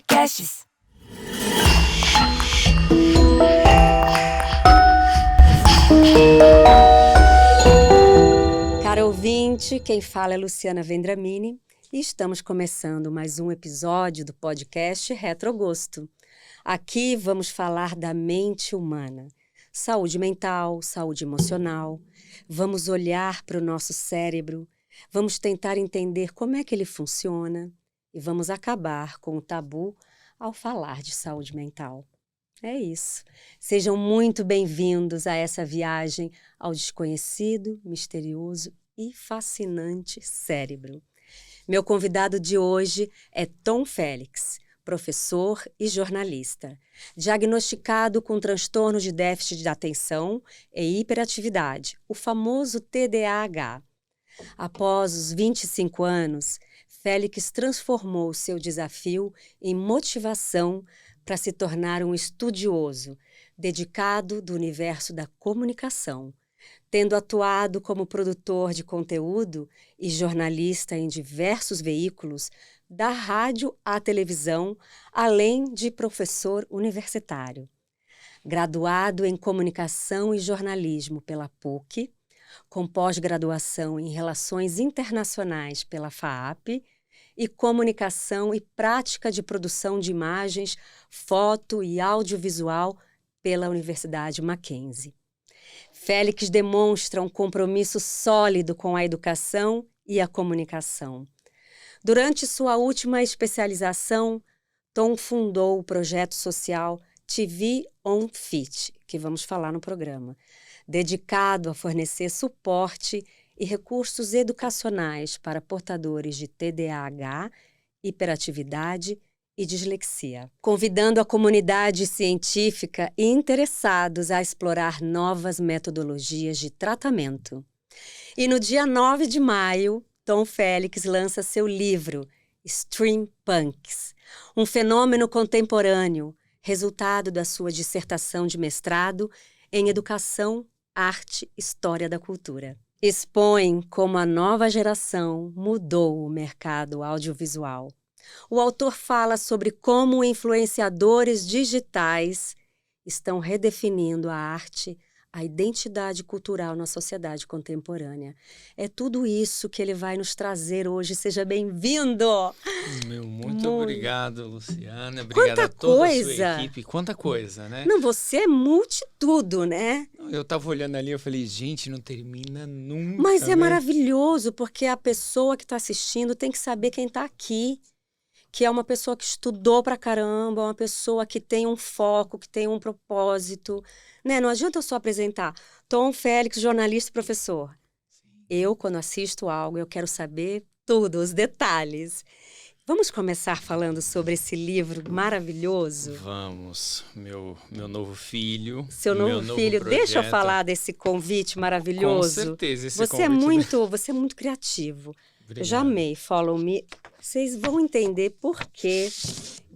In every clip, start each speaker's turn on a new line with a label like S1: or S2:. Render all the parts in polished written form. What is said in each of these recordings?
S1: Podcasts. Cara ouvinte, quem fala é Luciana Vendramini e estamos começando mais um episódio do podcast Retrogosto. Aqui vamos falar da mente humana, saúde mental, saúde emocional. Vamos olhar para o nosso cérebro, vamos tentar entender como é que ele funciona e vamos acabar com o tabu ao falar de saúde mental. É isso. Sejam muito bem-vindos a essa viagem ao desconhecido, misterioso e fascinante cérebro. Meu convidado de hoje é Tom Félix, professor e jornalista, diagnosticado com transtorno de déficit de atenção e hiperatividade, o famoso TDAH. Após os 25 anos, Félix transformou seu desafio em motivação para se tornar um estudioso, dedicado do universo da comunicação, tendo atuado como produtor de conteúdo e jornalista em diversos veículos, da rádio à televisão, além de professor universitário. Graduado em Comunicação e Jornalismo pela PUC, com pós-graduação em Relações Internacionais pela FAAP e Comunicação e Prática de Produção de Imagens, Foto e Audiovisual pela Universidade Mackenzie. Félix demonstra um compromisso sólido com a educação e a comunicação. Durante sua última especialização, Tom fundou o projeto social TV on Fit, que vamos falar no programa, dedicado a fornecer suporte e recursos educacionais para portadores de TDAH, hiperatividade e dislexia, convidando a comunidade científica e interessados a explorar novas metodologias de tratamento. E no dia 9 de maio, Tom Félix lança seu livro, Streampunks, um fenômeno contemporâneo, resultado da sua dissertação de mestrado em Educação, Arte, História da Cultura. Expõe como a nova geração mudou o mercado audiovisual. O autor fala sobre como influenciadores digitais estão redefinindo a arte, a identidade cultural na sociedade contemporânea. É tudo isso que ele vai nos trazer hoje. Seja bem-vindo!
S2: Muito obrigado, Luciana. Obrigado a toda a sua equipe. Quanta coisa, né?
S1: Não, você é multitudo, né?
S2: Eu tava olhando ali, eu falei, gente, não termina nunca.
S1: Mas é maravilhoso, porque a pessoa que está assistindo tem que saber quem está aqui. Que é uma pessoa que estudou pra caramba, uma pessoa que tem um foco, que tem um propósito, né? Não adianta eu só apresentar Tom Félix, jornalista e professor. Eu, quando assisto algo, eu quero saber tudo, os detalhes. Vamos começar falando sobre esse livro maravilhoso?
S2: Vamos, meu novo filho.
S1: Seu novo filho,
S2: projeto.
S1: Deixa eu falar desse convite maravilhoso.
S2: Com certeza, esse
S1: você é muito criativo.
S2: Obrigado.
S1: Eu já amei, follow me. Vocês vão entender por que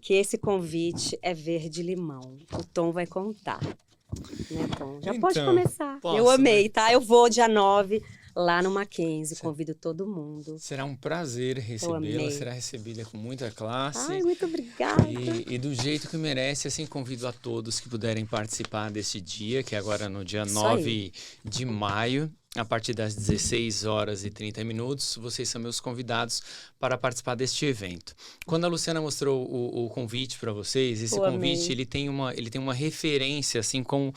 S1: esse convite é verde-limão. O Tom vai contar. Né, Tom? Já pode começar. Eu amei, tá? Eu vou dia 9 lá no Mackenzie. Convido todo mundo.
S2: Será um prazer recebê-la. Será recebida com muita classe.
S1: Ai, muito obrigada.
S2: E do jeito que merece, assim, convido a todos que puderem participar desse dia, que é agora no dia 9 de maio. A partir das 16 horas e 30 minutos, vocês são meus convidados para participar deste evento. Quando a Luciana mostrou o convite para vocês, esse convite ele tem uma referência assim com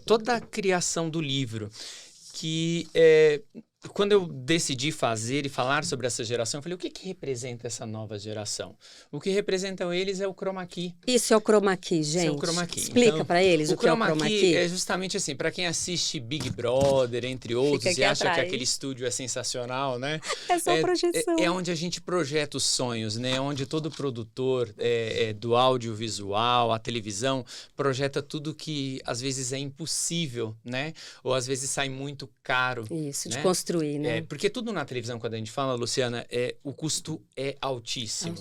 S2: toda a criação do livro, que quando eu decidi fazer e falar sobre essa geração, eu falei, o que representa essa nova geração? O que representam eles é o chroma key.
S1: Isso é o chroma key, gente.
S2: Isso é o chroma key.
S1: Explica então, para eles o que é o chroma key.
S2: É justamente assim, para quem assiste Big Brother, entre outros, e acha que aquele estúdio é sensacional, né?
S1: É só projeção.
S2: É onde a gente projeta os sonhos, né? Onde todo produtor do audiovisual, a televisão, projeta tudo que às vezes é impossível, né? Ou às vezes sai muito caro.
S1: Isso,
S2: né?
S1: De construir, né?
S2: Porque tudo na televisão, quando a gente fala, Luciana, o custo é altíssimo.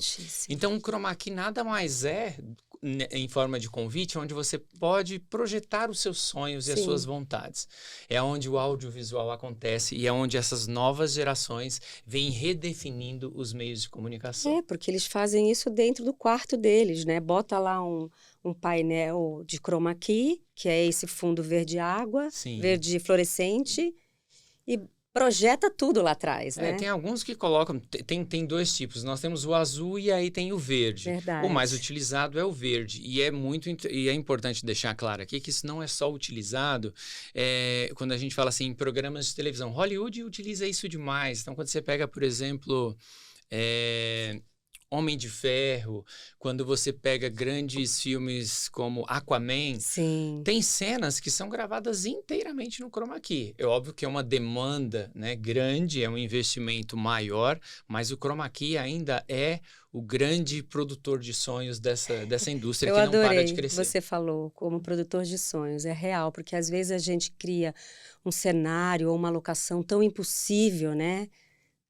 S2: Então, o chroma key nada mais é em forma de convite, onde você pode projetar os seus sonhos e as
S1: Sim.
S2: suas vontades. É onde o audiovisual acontece e é onde essas novas gerações vêm redefinindo os meios de comunicação.
S1: Porque eles fazem isso dentro do quarto deles, né? Bota lá um painel de chroma key, que é esse fundo verde água,
S2: Sim.
S1: verde fluorescente, e projeta tudo lá atrás, né?
S2: Tem alguns que colocam, tem dois tipos. Nós temos o azul e aí tem o verde.
S1: Verdade.
S2: O mais utilizado é o verde. E é importante deixar claro aqui que isso não é só utilizado quando a gente fala assim em programas de televisão. Hollywood utiliza isso demais. Então, quando você pega, por exemplo, Homem de Ferro, quando você pega grandes filmes como Aquaman,
S1: Sim.
S2: tem cenas que são gravadas inteiramente no chroma key. É óbvio que é uma demanda, né, grande, é um investimento maior, mas o chroma key ainda é o grande produtor de sonhos dessa indústria que não para de crescer.
S1: Você falou como produtor de sonhos, é real, porque às vezes a gente cria um cenário ou uma locação tão impossível, né?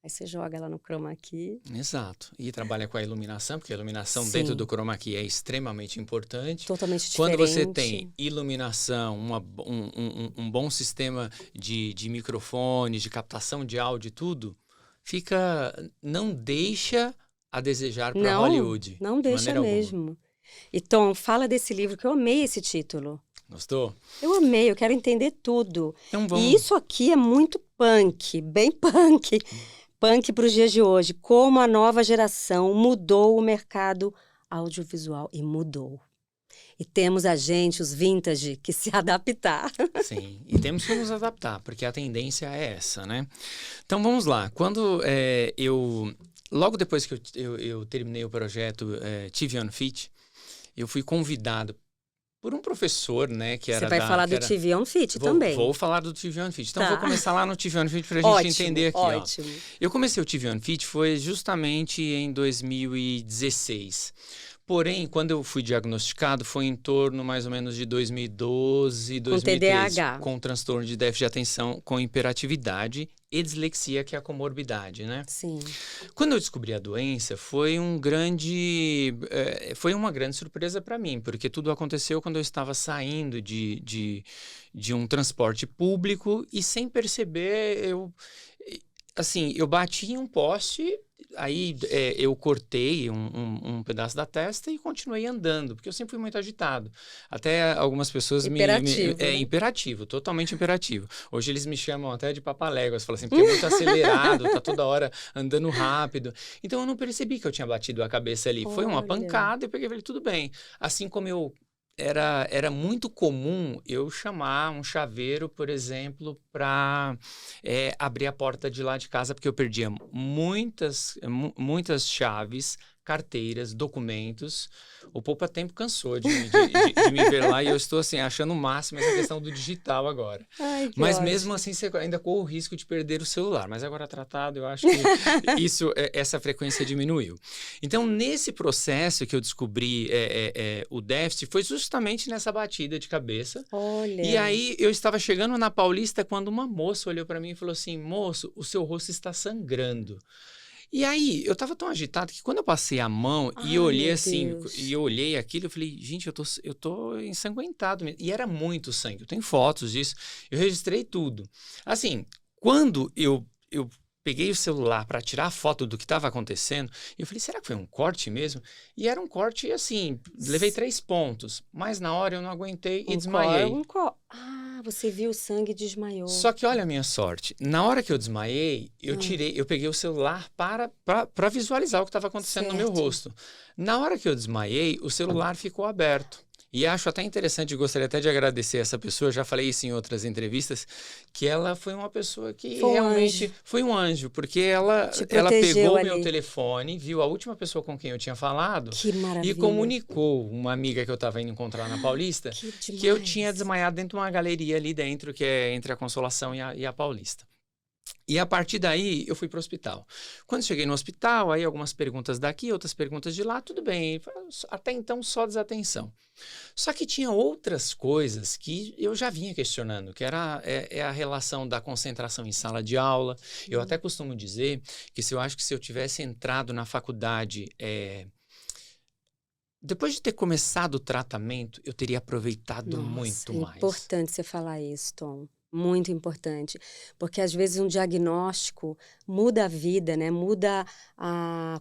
S1: Aí você joga lá no chroma key.
S2: Exato. E trabalha com a iluminação, porque a iluminação
S1: Sim.
S2: dentro do chroma key é extremamente importante.
S1: Totalmente diferente.
S2: Quando você tem iluminação, um bom sistema de microfones, de captação de áudio e tudo, não deixa a desejar para Hollywood.
S1: Não deixa mesmo. E Tom, fala desse livro, que eu amei esse título.
S2: Gostou?
S1: Eu amei, eu quero entender tudo.
S2: Então vamos...
S1: E isso aqui é muito punk, bem punk. Punk para os dias de hoje. Como a nova geração mudou o mercado audiovisual. E mudou. E temos os vintage, que se adaptar.
S2: Sim, e temos que nos adaptar, porque a tendência é essa, né? Então vamos lá. Quando logo depois que eu terminei o projeto TV on Fit, eu fui convidado por um professor, né, que era...
S1: Você vai falar do TV on Fit também.
S2: Vou falar do TV on Fit. Então,
S1: Vou
S2: começar lá no TV on Fit pra gente entender aqui.
S1: Ótimo.
S2: Ó. Eu comecei o TV on Fit foi justamente em 2016. Porém, quando eu fui diagnosticado, foi em torno mais ou menos de 2012, 2013.
S1: TDAH.
S2: Com transtorno de déficit de atenção, com hiperatividade e dislexia, que é a comorbidade, né?
S1: Sim.
S2: Quando eu descobri a doença, foi uma grande surpresa para mim, porque tudo aconteceu quando eu estava saindo de um transporte público e, sem perceber, eu bati em um poste. Aí eu cortei um pedaço da testa e continuei andando, porque eu sempre fui muito agitado. Até algumas pessoas
S1: Imperativo, né?
S2: Imperativo, totalmente imperativo. Hoje eles me chamam até de papaléguas, falam assim, porque é muito acelerado, tá toda hora andando rápido. Então eu não percebi que eu tinha batido a cabeça ali. Foi uma pancada, eu peguei e falei, tudo bem. Assim como era muito comum eu chamar um chaveiro, por exemplo, para abrir a porta de lá de casa, porque eu perdia muitas chaves, carteiras, documentos. O Poupa Tempo cansou de me ver lá e eu estou assim, achando o máximo essa questão do digital agora.
S1: Ai,
S2: mas
S1: ótimo.
S2: Mesmo assim, você ainda corre o risco de perder o celular. Mas agora tratado, eu acho que essa frequência diminuiu. Então, nesse processo que eu descobri o déficit, foi justamente nessa batida de cabeça.
S1: Olha.
S2: E aí, eu estava chegando na Paulista quando uma moça olhou para mim e falou assim, moço, o seu rosto está sangrando. E aí, eu tava tão agitado que quando eu passei a mão e eu olhei assim, e eu olhei aquilo, eu falei, gente, eu tô ensanguentado mesmo. E era muito sangue, eu tenho fotos disso, eu registrei tudo. Assim, quando eu peguei o celular para tirar a foto do que estava acontecendo, eu falei, será que foi um corte mesmo? E era um corte, assim, levei 3 pontos, mas na hora eu não aguentei e desmaiei.
S1: Você viu o sangue e desmaiou.
S2: Só que olha a minha sorte. Na hora que eu desmaiei, eu peguei o celular para visualizar o que estava acontecendo no meu rosto. Na hora que eu desmaiei, o celular ficou aberto. E acho até interessante, gostaria até de agradecer essa pessoa, já falei isso em outras entrevistas, que ela foi uma pessoa que realmente foi um anjo, porque ela pegou o meu telefone, viu a última pessoa com quem eu tinha falado e comunicou uma amiga que eu estava indo encontrar na Paulista que eu tinha desmaiado dentro de uma galeria ali dentro, que é entre a Consolação e a Paulista. E a partir daí, eu fui para o hospital. Quando cheguei no hospital, aí algumas perguntas daqui, outras perguntas de lá, tudo bem. Até então, só desatenção. Só que tinha outras coisas que eu já vinha questionando, que era a relação da concentração em sala de aula. Eu até costumo dizer que eu acho que se eu tivesse entrado na faculdade Depois de ter começado o tratamento, eu teria aproveitado
S1: Nossa,
S2: muito
S1: é
S2: mais.
S1: importante você falar isso, Tom. Muito importante. Porque às vezes um diagnóstico muda a vida, né? Muda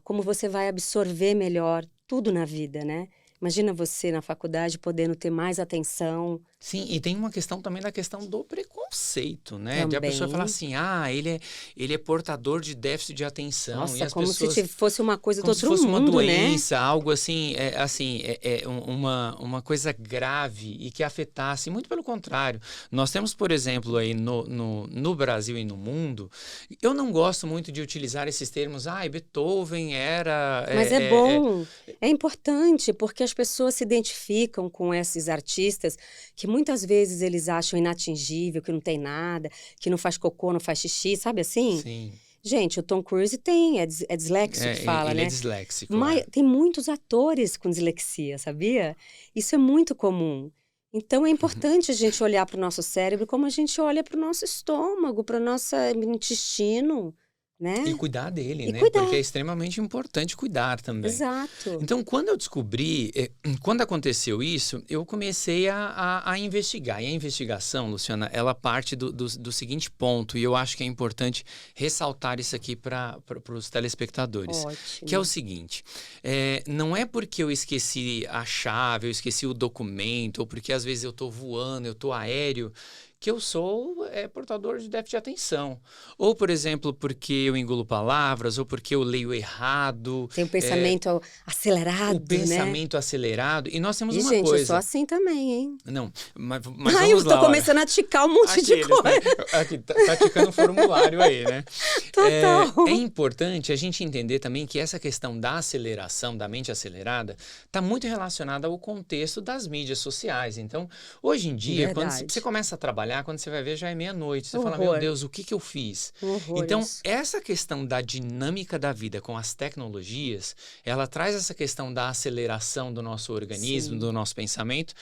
S1: como você vai absorver melhor tudo na vida, né? Imagina você na faculdade podendo ter mais atenção
S2: Sim, e tem uma questão também da questão do preconceito, né? De a pessoa falar
S1: também.
S2: assim, ele é portador de déficit de atenção, e
S1: Nossa,
S2: as
S1: como se
S2: pessoas,
S1: fosse uma coisa do
S2: como se
S1: outro
S2: fosse uma
S1: mundo, né?
S2: doença, algo assim, uma coisa grave e que afetasse. Muito pelo contrário. Nós temos, por exemplo, aí no Brasil e no mundo, eu não gosto muito de utilizar esses termos, Beethoven era.
S1: Mas é bom, é importante, porque as pessoas se identificam com esses artistas que muitas vezes eles acham inatingível, que não tem nada, que não faz cocô, não faz xixi, sabe assim?
S2: Sim,
S1: Gente, o Tom Cruise é dislexo que fala,
S2: ele é
S1: né?
S2: disléxico,
S1: Mas tem muitos atores com dislexia, sabia? Isso é muito comum. Então é importante a gente olhar para o nosso cérebro como a gente olha para o nosso estômago, para o nosso intestino,
S2: E
S1: né?
S2: cuidar dele,
S1: E
S2: né? Porque é
S1: cuidar.
S2: extremamente importante cuidar também.
S1: Exato.
S2: Então, quando eu descobri, quando aconteceu isso, eu comecei a investigar. E a investigação, Luciana, ela parte do seguinte ponto, e eu acho que é importante ressaltar isso aqui para os telespectadores, que é o
S1: Ótimo.
S2: seguinte, não é porque eu esqueci a chave, eu esqueci o documento, ou porque às vezes eu estou voando, eu estou aéreo, que eu sou portador de déficit de atenção. Ou, por exemplo, porque eu engulo palavras, ou porque eu leio errado,
S1: Tem um
S2: é,
S1: pensamento
S2: o
S1: acelerado, né?
S2: pensamento acelerado. E nós temos
S1: E,
S2: uma
S1: gente, eu sou
S2: coisa.
S1: assim também, hein?
S2: Não, mas
S1: Ai, eu
S2: vamos
S1: tô
S2: lá, olha.
S1: começando a ticar um monte de
S2: Aqueles, né?
S1: coisa.
S2: Aqui, tá ticando um formulário aí, né?
S1: Total.
S2: É importante a gente entender também que essa questão da aceleração, da mente acelerada, está muito relacionada ao contexto das mídias sociais. Então, hoje em dia, quando você
S1: Verdade.
S2: começa a trabalhar, quando você vai ver, já é meia-noite. Você fala, meu
S1: Horror.
S2: Deus, o que que eu fiz?
S1: Um horror
S2: Então,
S1: isso.
S2: essa questão da dinâmica da vida com as tecnologias, ela traz essa questão da aceleração do nosso organismo,
S1: Sim.
S2: do nosso pensamento,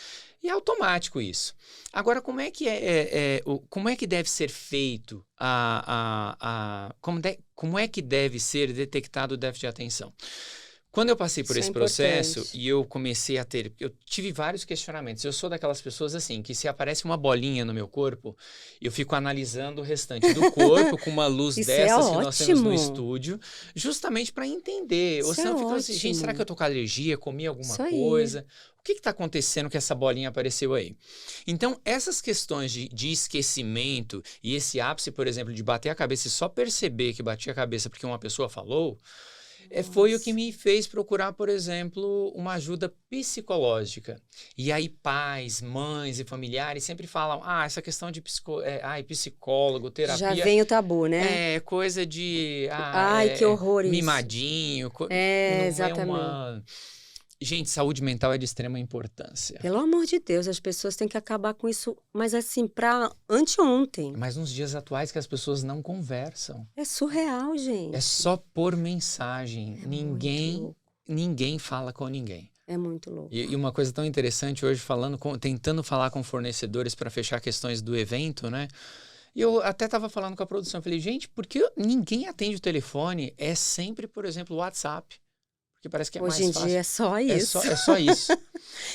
S2: e é automático isso. Agora, como é que como é que deve ser feito como é que deve ser detectado o déficit de atenção? Quando eu passei por
S1: Isso é
S2: esse processo
S1: importante.
S2: e eu comecei eu tive vários questionamentos. Eu sou daquelas pessoas assim, que se aparece uma bolinha no meu corpo, eu fico analisando o restante do corpo com uma luz
S1: Isso é
S2: dessas que nós temos no
S1: ótimo.
S2: estúdio, justamente para entender. Ou
S1: Isso é
S2: senão eu fico assim, gente, será que
S1: ótimo.
S2: eu tô com alergia? Comi alguma
S1: Isso aí.
S2: coisa? O que está acontecendo que essa bolinha apareceu aí? Então, essas questões de esquecimento e esse ápice, por exemplo, de bater a cabeça e só perceber que bati a cabeça porque uma pessoa falou, foi o que
S1: Nossa.
S2: me fez procurar, por exemplo, uma ajuda psicológica. E aí pais, mães e familiares sempre falam, essa questão de psicólogo,
S1: Já
S2: terapia,
S1: vem o tabu, né?
S2: é coisa de
S1: Ai, que horror isso.
S2: mimadinho,
S1: É,
S2: não é
S1: exatamente.
S2: uma... Gente, saúde mental é de extrema importância.
S1: Pelo amor de Deus, as pessoas têm que acabar com isso, mas assim, pra anteontem.
S2: Mas nos dias atuais que as pessoas não conversam.
S1: É surreal,
S2: É
S1: gente.
S2: só por mensagem.
S1: É muito louco.
S2: Ninguém fala com ninguém.
S1: É muito louco.
S2: E uma coisa tão interessante hoje, tentando falar com fornecedores para fechar questões do evento, né? E eu até estava falando com a produção, falei, gente, por que ninguém atende o telefone? É sempre, por exemplo, o WhatsApp. Porque parece que é
S1: Hoje
S2: mais
S1: em
S2: fácil.
S1: dia é só isso.
S2: É só isso.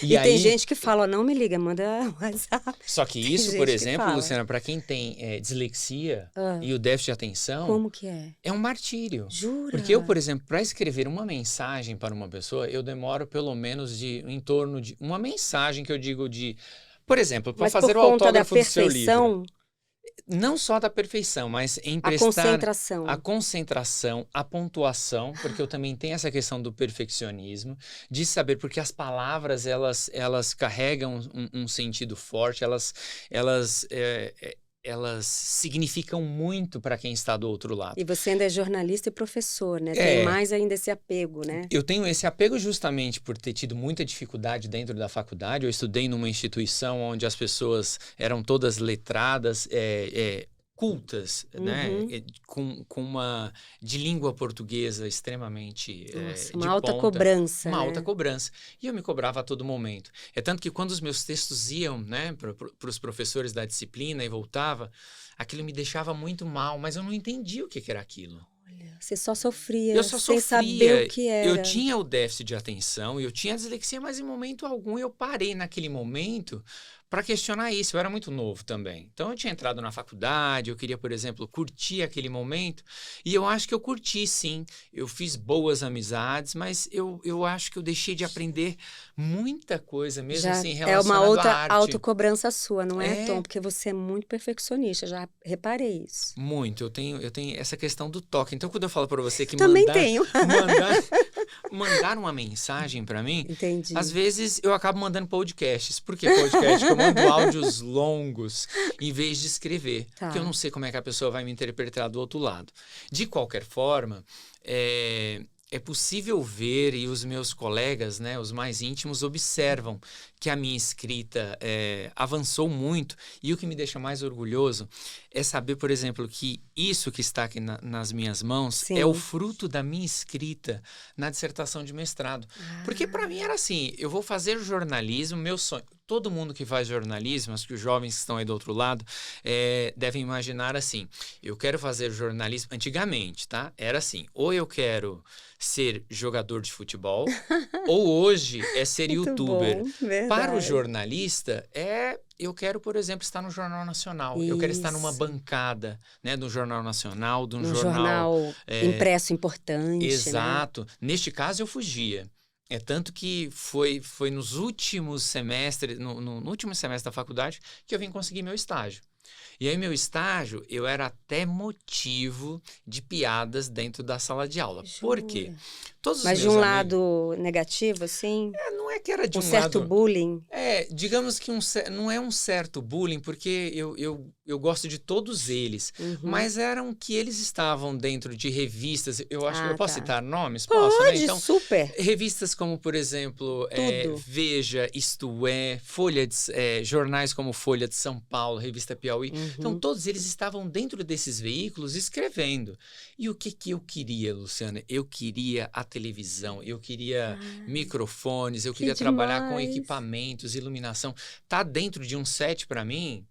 S1: E tem
S2: aí,
S1: gente que fala, não me liga, manda WhatsApp.
S2: só que
S1: Tem
S2: isso, por
S1: gente que
S2: exemplo,
S1: fala.
S2: Luciana, para quem tem dislexia
S1: Ah,
S2: e o déficit de atenção,
S1: como que é?
S2: é um martírio.
S1: Jura?
S2: Porque eu, por exemplo, para escrever uma mensagem para uma pessoa, eu demoro pelo menos em torno de uma mensagem que eu digo de, por exemplo, para
S1: Mas
S2: fazer
S1: por
S2: o
S1: conta da
S2: autógrafo do seu livro.
S1: perfeição,
S2: Não só da perfeição, mas em
S1: a
S2: prestar a
S1: concentração.
S2: concentração, a pontuação, porque eu também tenho essa questão do perfeccionismo, de saber, porque as palavras, elas carregam um sentido forte, elas significam muito para quem está do outro lado.
S1: E você ainda é jornalista e professor, né? Tem
S2: É,
S1: mais ainda esse apego, né?
S2: eu tenho esse apego justamente por ter tido muita dificuldade dentro da faculdade. Eu estudei numa instituição onde as pessoas eram todas letradas, cultas, né? Com uma de língua portuguesa extremamente
S1: Nossa,
S2: de
S1: uma alta
S2: ponta,
S1: cobrança,
S2: uma
S1: né?
S2: alta cobrança. E eu me cobrava a todo momento. É tanto que quando os meus textos iam, né, para os professores da disciplina e voltava, aquilo me deixava muito mal, mas eu não entendia o que era aquilo.
S1: Olha, você só sofria,
S2: Eu só
S1: sem
S2: sofria.
S1: saber o que era.
S2: Eu tinha o déficit de atenção, eu tinha a dislexia, mas em momento algum eu parei naquele momento para questionar isso. Eu era muito novo também. Então eu tinha entrado na faculdade, eu queria, por exemplo, curtir aquele momento. E eu acho que eu curti, sim. Eu fiz boas amizades, mas eu acho que eu deixei de aprender muita coisa, mesmo
S1: Já
S2: assim,
S1: é
S2: relacionada
S1: uma outra
S2: à arte.
S1: autocobrança sua, não é,
S2: É.
S1: Tom? Porque você é muito perfeccionista, já reparei isso.
S2: Muito, eu tenho essa questão do toque. Então, quando eu falo para você que
S1: Também tenho.
S2: mandar uma mensagem para mim,
S1: Entendi.
S2: às vezes eu acabo mandando podcasts. Por que podcast? Que eu mando áudios longos em vez de escrever.
S1: Tá.
S2: Porque eu não sei como é que a pessoa vai me interpretar do outro lado. De qualquer forma, é possível ver, e os meus colegas, né, os mais íntimos, observam que a minha escrita avançou muito. E o que me deixa mais orgulhoso é saber, por exemplo, que isso que está aqui nas minhas mãos
S1: Sim.
S2: é o fruto da minha escrita na dissertação de mestrado. Porque para mim era assim, eu vou fazer jornalismo, meu sonho. Todo mundo que faz jornalismo, acho que os jovens que estão aí do outro lado, devem imaginar assim, eu quero fazer jornalismo, antigamente, tá? Era assim, ou eu quero ser jogador de futebol, ou hoje é ser
S1: Muito
S2: youtuber.
S1: bom, verdade.
S2: Para o jornalista, eu quero, por exemplo, estar no Jornal Nacional. Eu quero estar numa
S1: Isso.
S2: bancada, né, do Jornal Nacional, de um
S1: Um
S2: jornal...
S1: jornal impresso importante, né?
S2: Exato. Neste caso, eu fugia. É tanto que foi nos últimos semestres, no último semestre da faculdade, que eu vim conseguir meu estágio. E aí, meu estágio, eu era até motivo de piadas dentro da sala de aula. Por quê?
S1: Jura?
S2: Todos os
S1: Mas de
S2: meus
S1: um
S2: amigos...
S1: lado negativo, assim?
S2: Não é que era de
S1: Um
S2: um
S1: certo
S2: lado...
S1: bullying?
S2: Digamos que não é um certo bullying, porque eu gosto de todos eles, mas eram que eles estavam dentro de revistas, eu acho que eu posso
S1: tá.
S2: citar nomes? Posso, né?
S1: Pode,
S2: Então,
S1: super.
S2: revistas como, por exemplo,
S1: Tudo.
S2: Veja, Isto É, jornais como Folha de São Paulo, Revista Piauí. Então, todos eles estavam dentro desses veículos escrevendo. E o que eu queria, Luciana? Eu queria a televisão, eu queria microfones, eu queria trabalhar com equipamentos, iluminação. Tá dentro de um set, para mim,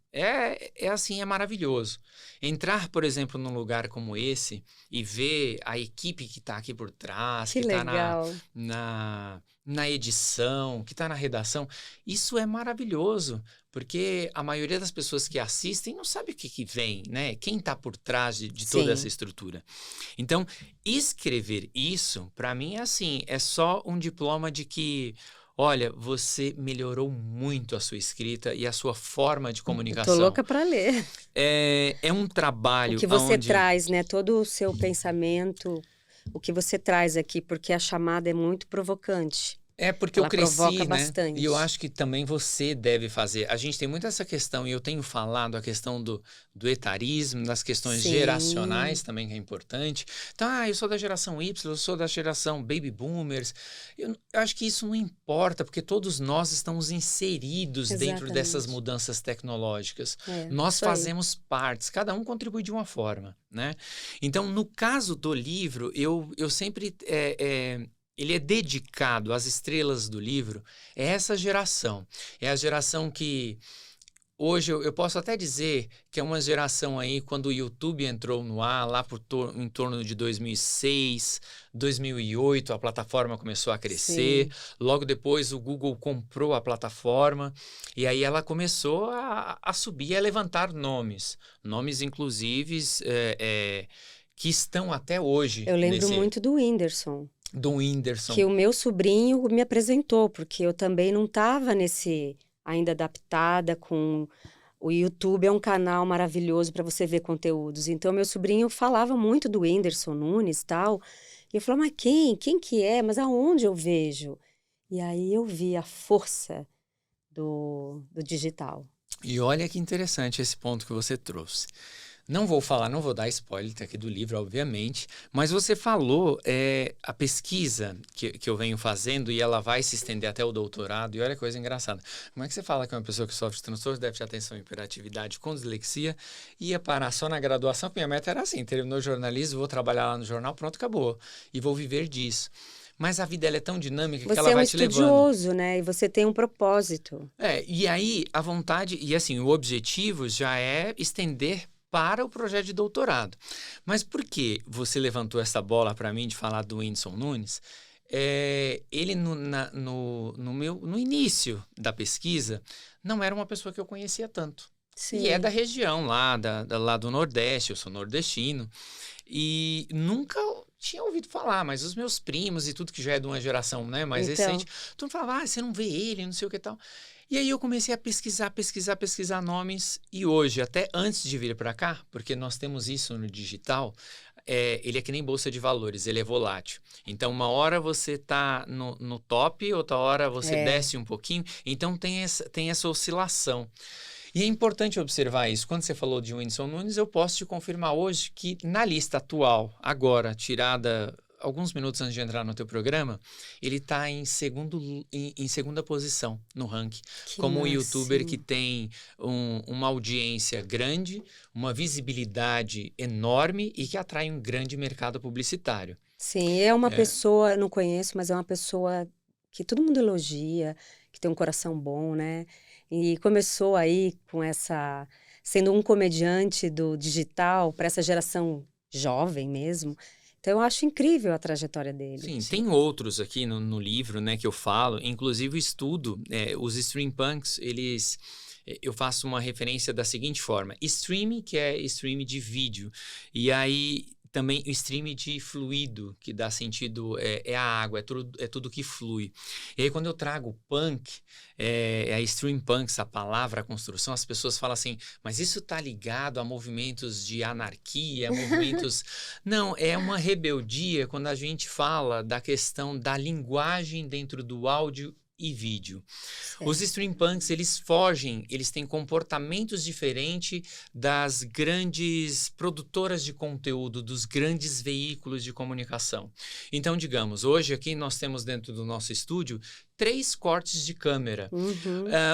S2: assim, é maravilhoso. Entrar, por exemplo, num lugar como esse e ver a equipe que está aqui por trás, que está na edição, que está na redação, isso é maravilhoso, porque a maioria das pessoas que assistem não sabe o que vem, né? Quem está por trás de toda essa estrutura. Então, escrever isso, para mim, é assim, é só um diploma de que... Olha, você melhorou muito a sua escrita e a sua forma de comunicação.
S1: Eu tô louca para ler.
S2: É um trabalho...
S1: O que você traz, né? Todo o seu pensamento, o que você traz aqui, porque a chamada é muito provocante.
S2: Porque
S1: ela
S2: eu cresci,
S1: provoca
S2: né?
S1: bastante.
S2: E eu acho que também você deve fazer. A gente tem muito essa questão, e eu tenho falado a questão do etarismo, das questões geracionais também, que é importante. Então, eu sou da geração Y, eu sou da geração Baby Boomers. Eu acho que isso não importa, porque todos nós estamos inseridos dentro dessas mudanças tecnológicas. Nós fazemos partes, cada um contribui de uma forma, né? Então, no caso do livro, eu sempre... ele é dedicado às estrelas do livro, é essa geração. É a geração que... Hoje eu posso até dizer que é uma geração aí, quando o YouTube entrou no ar, lá em torno de 2006, 2008, a plataforma começou a crescer. Logo depois o Google comprou a plataforma e aí ela começou a subir, a levantar nomes. Nomes, inclusive, que estão até hoje.
S1: Eu lembro muito do Whindersson.
S2: Do Whindersson.
S1: Que o meu sobrinho me apresentou, porque eu também não estava ainda adaptada com... O YouTube é um canal maravilhoso para você ver conteúdos. Então, meu sobrinho falava muito do Whindersson Nunes e tal. E eu falava, mas quem que é? Mas aonde eu vejo? E aí eu vi a força do digital.
S2: E olha que interessante esse ponto que você trouxe. Não vou dar spoiler aqui do livro, obviamente, mas você falou a pesquisa que eu venho fazendo e ela vai se estender até o doutorado, e olha que coisa engraçada. Como é que você fala que uma pessoa que sofre de transtorno de déficit de atenção e hiperatividade com dislexia ia parar só na graduação? Porque minha meta era assim, terminou o jornalismo, vou trabalhar lá no jornal, pronto, acabou. E vou viver disso. Mas a vida ela é tão dinâmica que ela vai te levando. Você é um
S1: estudioso, né? E você tem um propósito.
S2: E aí a vontade, e assim, o objetivo já é estender para o projeto de doutorado. Mas por que você levantou essa bola para mim de falar do Whindersson Nunes? Ele, no início da pesquisa, não era uma pessoa que eu conhecia tanto.
S1: Sim.
S2: E é da região lá, lá do Nordeste, eu sou nordestino. E nunca tinha ouvido falar, mas os meus primos e tudo que já é de uma geração, né, mais recente, todo mundo falava, você não vê ele, não sei o que tal. E aí eu comecei a pesquisar nomes, e hoje, até antes de vir para cá, porque nós temos isso no digital, ele é que nem bolsa de valores, ele é volátil. Então, uma hora você está no top, outra hora você desce um pouquinho, então tem essa oscilação. E é importante observar isso. Quando você falou de Whindersson Nunes, eu posso te confirmar hoje que na lista atual, agora, tirada alguns minutos antes de entrar no teu programa, ele está em segunda posição no ranking. Como um youtuber que tem uma audiência grande, uma visibilidade enorme e que atrai um grande mercado publicitário.
S1: Sim, é uma pessoa, não conheço, mas é uma pessoa que todo mundo elogia, que tem um coração bom, né? E começou aí com sendo um comediante do digital para essa geração jovem mesmo. Então, eu acho incrível a trajetória dele.
S2: Sim, tem outros aqui no livro, né, que eu falo. Inclusive, o estudo, os streampunks, eu faço uma referência da seguinte forma. Streaming, que é streaming de vídeo. E aí, também o streaming de fluido, que dá sentido, é a água, é tudo que flui. E aí, quando eu trago punk, a stream punk, essa palavra, a construção, as pessoas falam assim, mas isso está ligado a movimentos de anarquia, movimentos... Não, é uma rebeldia quando a gente fala da questão da linguagem dentro do áudio e vídeo. Os streampunks, eles têm comportamentos diferentes das grandes produtoras de conteúdo, dos grandes veículos de comunicação. Então, digamos, hoje aqui nós temos dentro do nosso estúdio 3 cortes de câmera.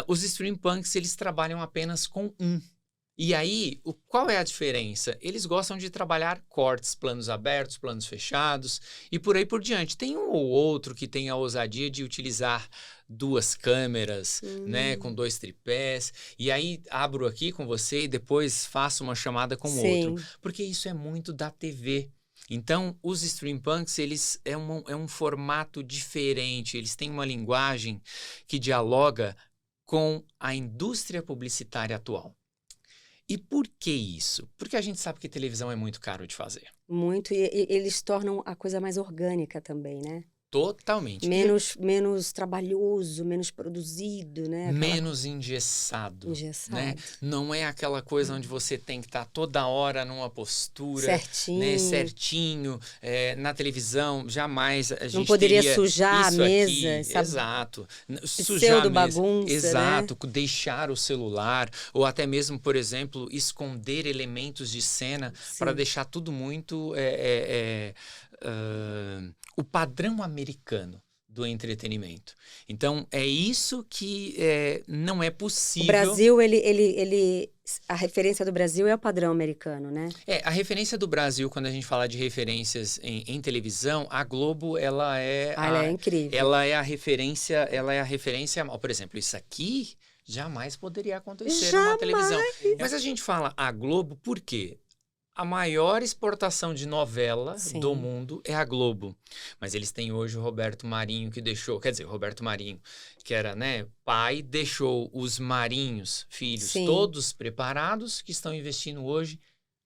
S2: Os streampunks, eles trabalham apenas com um. E aí, qual é a diferença? Eles gostam de trabalhar cortes, planos abertos, planos fechados e por aí por diante. Tem um ou outro que tem a ousadia de utilizar 2 câmeras, né, com 2 tripés. E aí, abro aqui com você e depois faço uma chamada com o outro. Porque isso é muito da TV. Então, os streampunks, eles é um formato diferente. Eles têm uma linguagem que dialoga com a indústria publicitária atual. E por que isso? Porque a gente sabe que televisão é muito caro de fazer.
S1: Muito, e eles tornam a coisa mais orgânica também, né?
S2: Totalmente.
S1: Menos trabalhoso, menos produzido, né?
S2: Menos engessado. Né? Não é aquela coisa onde você tem que estar toda hora numa postura.
S1: Certinho.
S2: Né? Certinho. Na televisão, jamais a gente
S1: não poderia
S2: teria
S1: sujar a mesa.
S2: Aqui.
S1: Sabe?
S2: Exato.
S1: Sujar a mesa. Bagunça,
S2: exato.
S1: Né?
S2: Deixar o celular. Ou até mesmo, por exemplo, esconder elementos de cena para deixar tudo muito... o padrão americano do entretenimento. Então, é isso que não é possível...
S1: O Brasil, a referência do Brasil é o padrão americano, né?
S2: A referência do Brasil, quando a gente fala de referências em televisão, a Globo, ela é...
S1: ela é incrível.
S2: Ela é a referência... Por exemplo, isso aqui jamais poderia acontecer numa televisão. Mas a gente fala a Globo por quê? A maior exportação de novela do mundo é a Globo. Mas eles têm hoje o Roberto Marinho que deixou... Quer dizer, o Roberto Marinho, que era, né, pai, deixou os Marinhos, filhos, todos preparados, que estão investindo hoje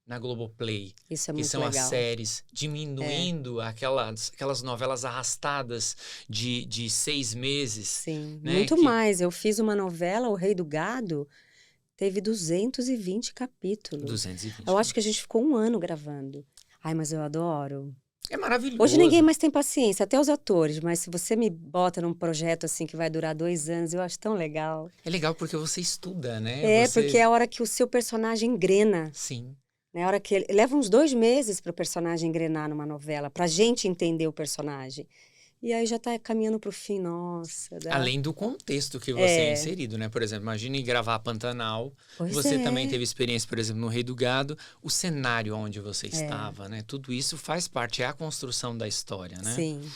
S2: na Globoplay.
S1: Isso é
S2: que
S1: muito
S2: são
S1: legal.
S2: As séries, diminuindo aquelas novelas arrastadas de 6 meses.
S1: Sim,
S2: né,
S1: muito mais. Eu fiz uma novela, O Rei do Gado... Teve 220 capítulos.
S2: 220.
S1: Eu acho que a gente ficou 1 ano gravando. Ai, mas eu adoro.
S2: É maravilhoso.
S1: Hoje ninguém mais tem paciência, até os atores. Mas se você me bota num projeto assim que vai durar 2 anos, eu acho tão legal.
S2: É legal porque você estuda, né?
S1: Porque é a hora que o seu personagem engrena.
S2: Sim.
S1: É a hora que leva uns 2 meses para o personagem engrenar numa novela, pra gente entender o personagem. E aí já tá caminhando pro fim, nossa.
S2: Além do contexto que você é inserido, né? Por exemplo, imagine gravar Pantanal. Você também teve experiência, por exemplo, no Rei do Gado. O cenário onde você estava, né? Tudo isso faz parte, é a construção da história, né?
S1: Sim.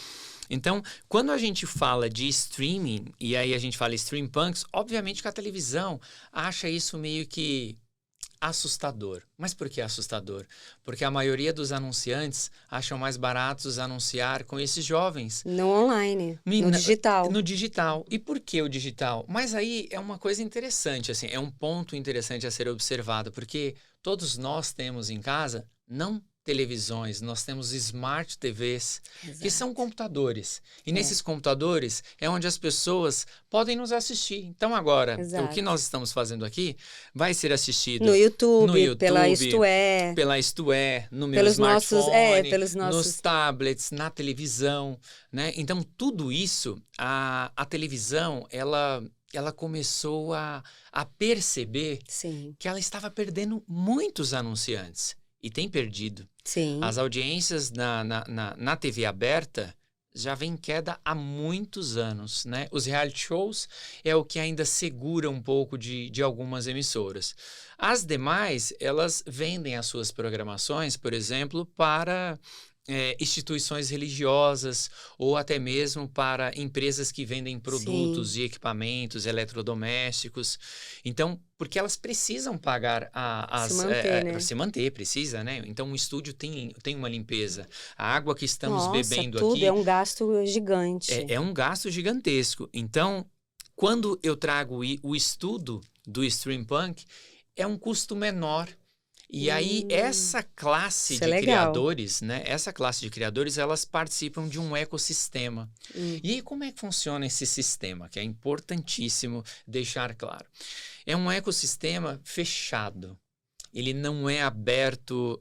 S2: Então, quando a gente fala de streaming, e aí a gente fala streampunks, obviamente que a televisão acha isso meio que assustador. Mas por que assustador? Porque a maioria dos anunciantes acham mais baratos anunciar com esses jovens.
S1: No online, no digital.
S2: No digital. E por que o digital? Mas aí é uma coisa interessante, assim, é um ponto interessante a ser observado, porque todos nós temos em casa, não televisões, nós temos smart TVs, que são computadores. E nesses computadores é onde as pessoas podem nos assistir. Então agora, o que nós estamos fazendo aqui vai ser assistido
S1: no YouTube, pela Isto É,
S2: no meu smartphone,
S1: pelos nossos...
S2: nos tablets, na televisão, né? Então tudo isso, a televisão, ela começou a perceber que ela estava perdendo muitos anunciantes. E tem perdido.
S1: Sim.
S2: As audiências na TV aberta já vem em queda há muitos anos, né? Os reality shows é o que ainda segura um pouco de algumas emissoras. As demais, elas vendem as suas programações, por exemplo, para instituições religiosas ou até mesmo para empresas que vendem produtos e equipamentos eletrodomésticos. Então, porque elas precisam pagar se manter, precisa, né? Então, um estúdio tem uma limpeza. A água que estamos bebendo
S1: tudo
S2: aqui...
S1: é um gasto gigante.
S2: É um gasto gigantesco. Então, quando eu trago o estudo do Streampunk, é um custo menor. E aí, essa classe de criadores, né? Essa classe de criadores, elas participam de um ecossistema. E aí, como é que funciona esse sistema? Que é importantíssimo deixar claro. É um ecossistema fechado. Ele não é aberto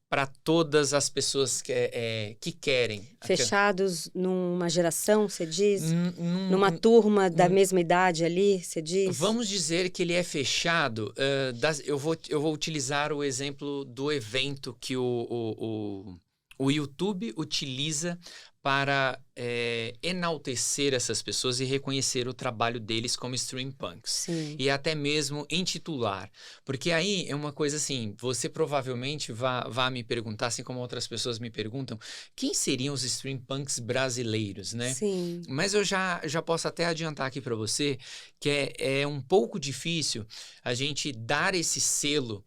S2: para todas as pessoas que querem.
S1: Fechados numa geração, você diz? Numa turma da mesma idade ali, você diz?
S2: Vamos dizer que ele é fechado. Eu vou utilizar o exemplo do evento que o YouTube utiliza para enaltecer essas pessoas e reconhecer o trabalho deles como streampunks. E até mesmo intitular. Porque aí é uma coisa assim, você provavelmente vá me perguntar, assim como outras pessoas me perguntam, quem seriam os streampunks brasileiros, né?
S1: Sim.
S2: Mas eu já posso até adiantar aqui para você que é um pouco difícil a gente dar esse selo,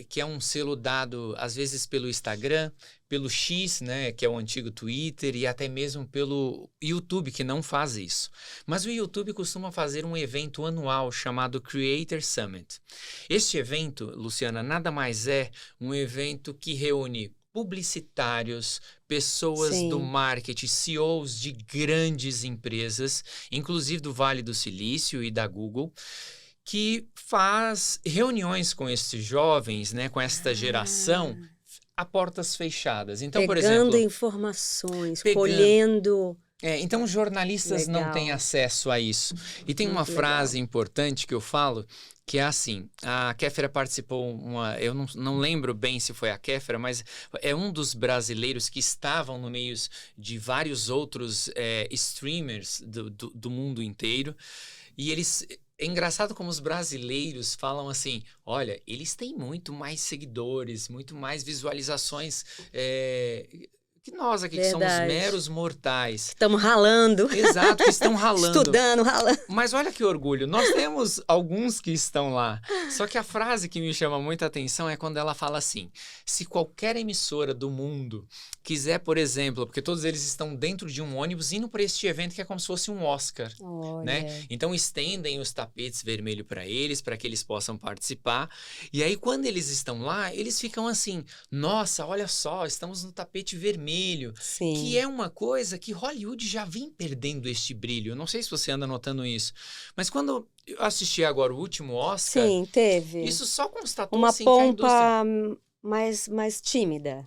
S2: que é um selo dado às vezes pelo Instagram, pelo X, né, que é o antigo Twitter, e até mesmo pelo YouTube, que não faz isso. Mas o YouTube costuma fazer um evento anual chamado Creator Summit. Este evento, Luciana, nada mais é um evento que reúne publicitários, pessoas do marketing, CEOs de grandes empresas, inclusive do Vale do Silício e da Google, que faz reuniões com esses jovens, né, com esta geração, a portas fechadas. Então, por exemplo...
S1: Pegando informações, colhendo...
S2: então, jornalistas não têm acesso a isso. E tem uma frase importante que eu falo, que é assim, a Kéfera participou, eu não lembro bem se foi a Kéfera, mas é um dos brasileiros que estavam no meio de vários outros streamers do mundo inteiro, e eles... É engraçado como os brasileiros falam assim, olha, eles têm muito mais seguidores, muito mais visualizações que nós aqui, que somos meros mortais.
S1: Estamos ralando.
S2: Exato, que estão ralando.
S1: Estudando, ralando.
S2: Mas olha que orgulho, nós temos alguns que estão lá. Só que a frase que me chama muita atenção é quando ela fala assim, se qualquer emissora do mundo quiser, por exemplo, porque todos eles estão dentro de um ônibus indo para este evento que é como se fosse um Oscar, né? Então estendem os tapetes vermelhos para eles, para que eles possam participar. E aí quando eles estão lá, eles ficam assim, nossa, olha só, estamos no tapete vermelho. Que é uma coisa que Hollywood já vem perdendo este brilho. Eu não sei se você anda notando isso, mas quando eu assisti agora o último Oscar,
S1: teve.
S2: Isso só constatou
S1: uma
S2: assim,
S1: pompa
S2: que a indústria...
S1: mais tímida.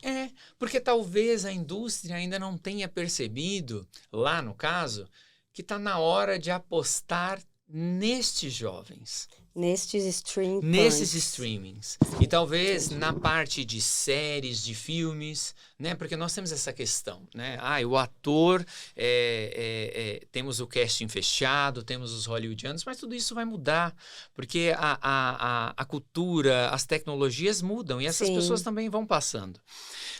S2: Porque talvez a indústria ainda não tenha percebido, lá no caso, que está na hora de apostar nestes jovens.
S1: Nesses
S2: streamings. E talvez na parte de séries, de filmes, né? Porque nós temos essa questão, né? O ator, temos o casting fechado, temos os hollywoodianos, mas tudo isso vai mudar, porque a cultura, as tecnologias mudam e essas pessoas também vão passando.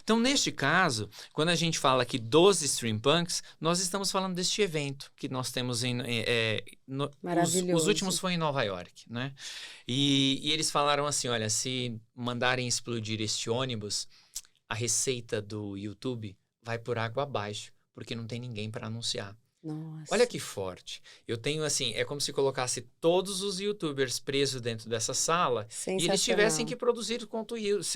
S2: Então, neste caso, quando a gente fala aqui dos streampunks, nós estamos falando deste evento que nós temos os últimos foi em Nova York, né? né? E eles falaram assim, olha, se mandarem explodir este ônibus, a receita do YouTube vai por água abaixo, porque não tem ninguém para anunciar. Olha
S1: Nossa.
S2: que forte. Eu tenho assim, é como se colocasse todos os YouTubers presos dentro dessa sala e eles tivessem
S1: Sensacional.
S2: que produzir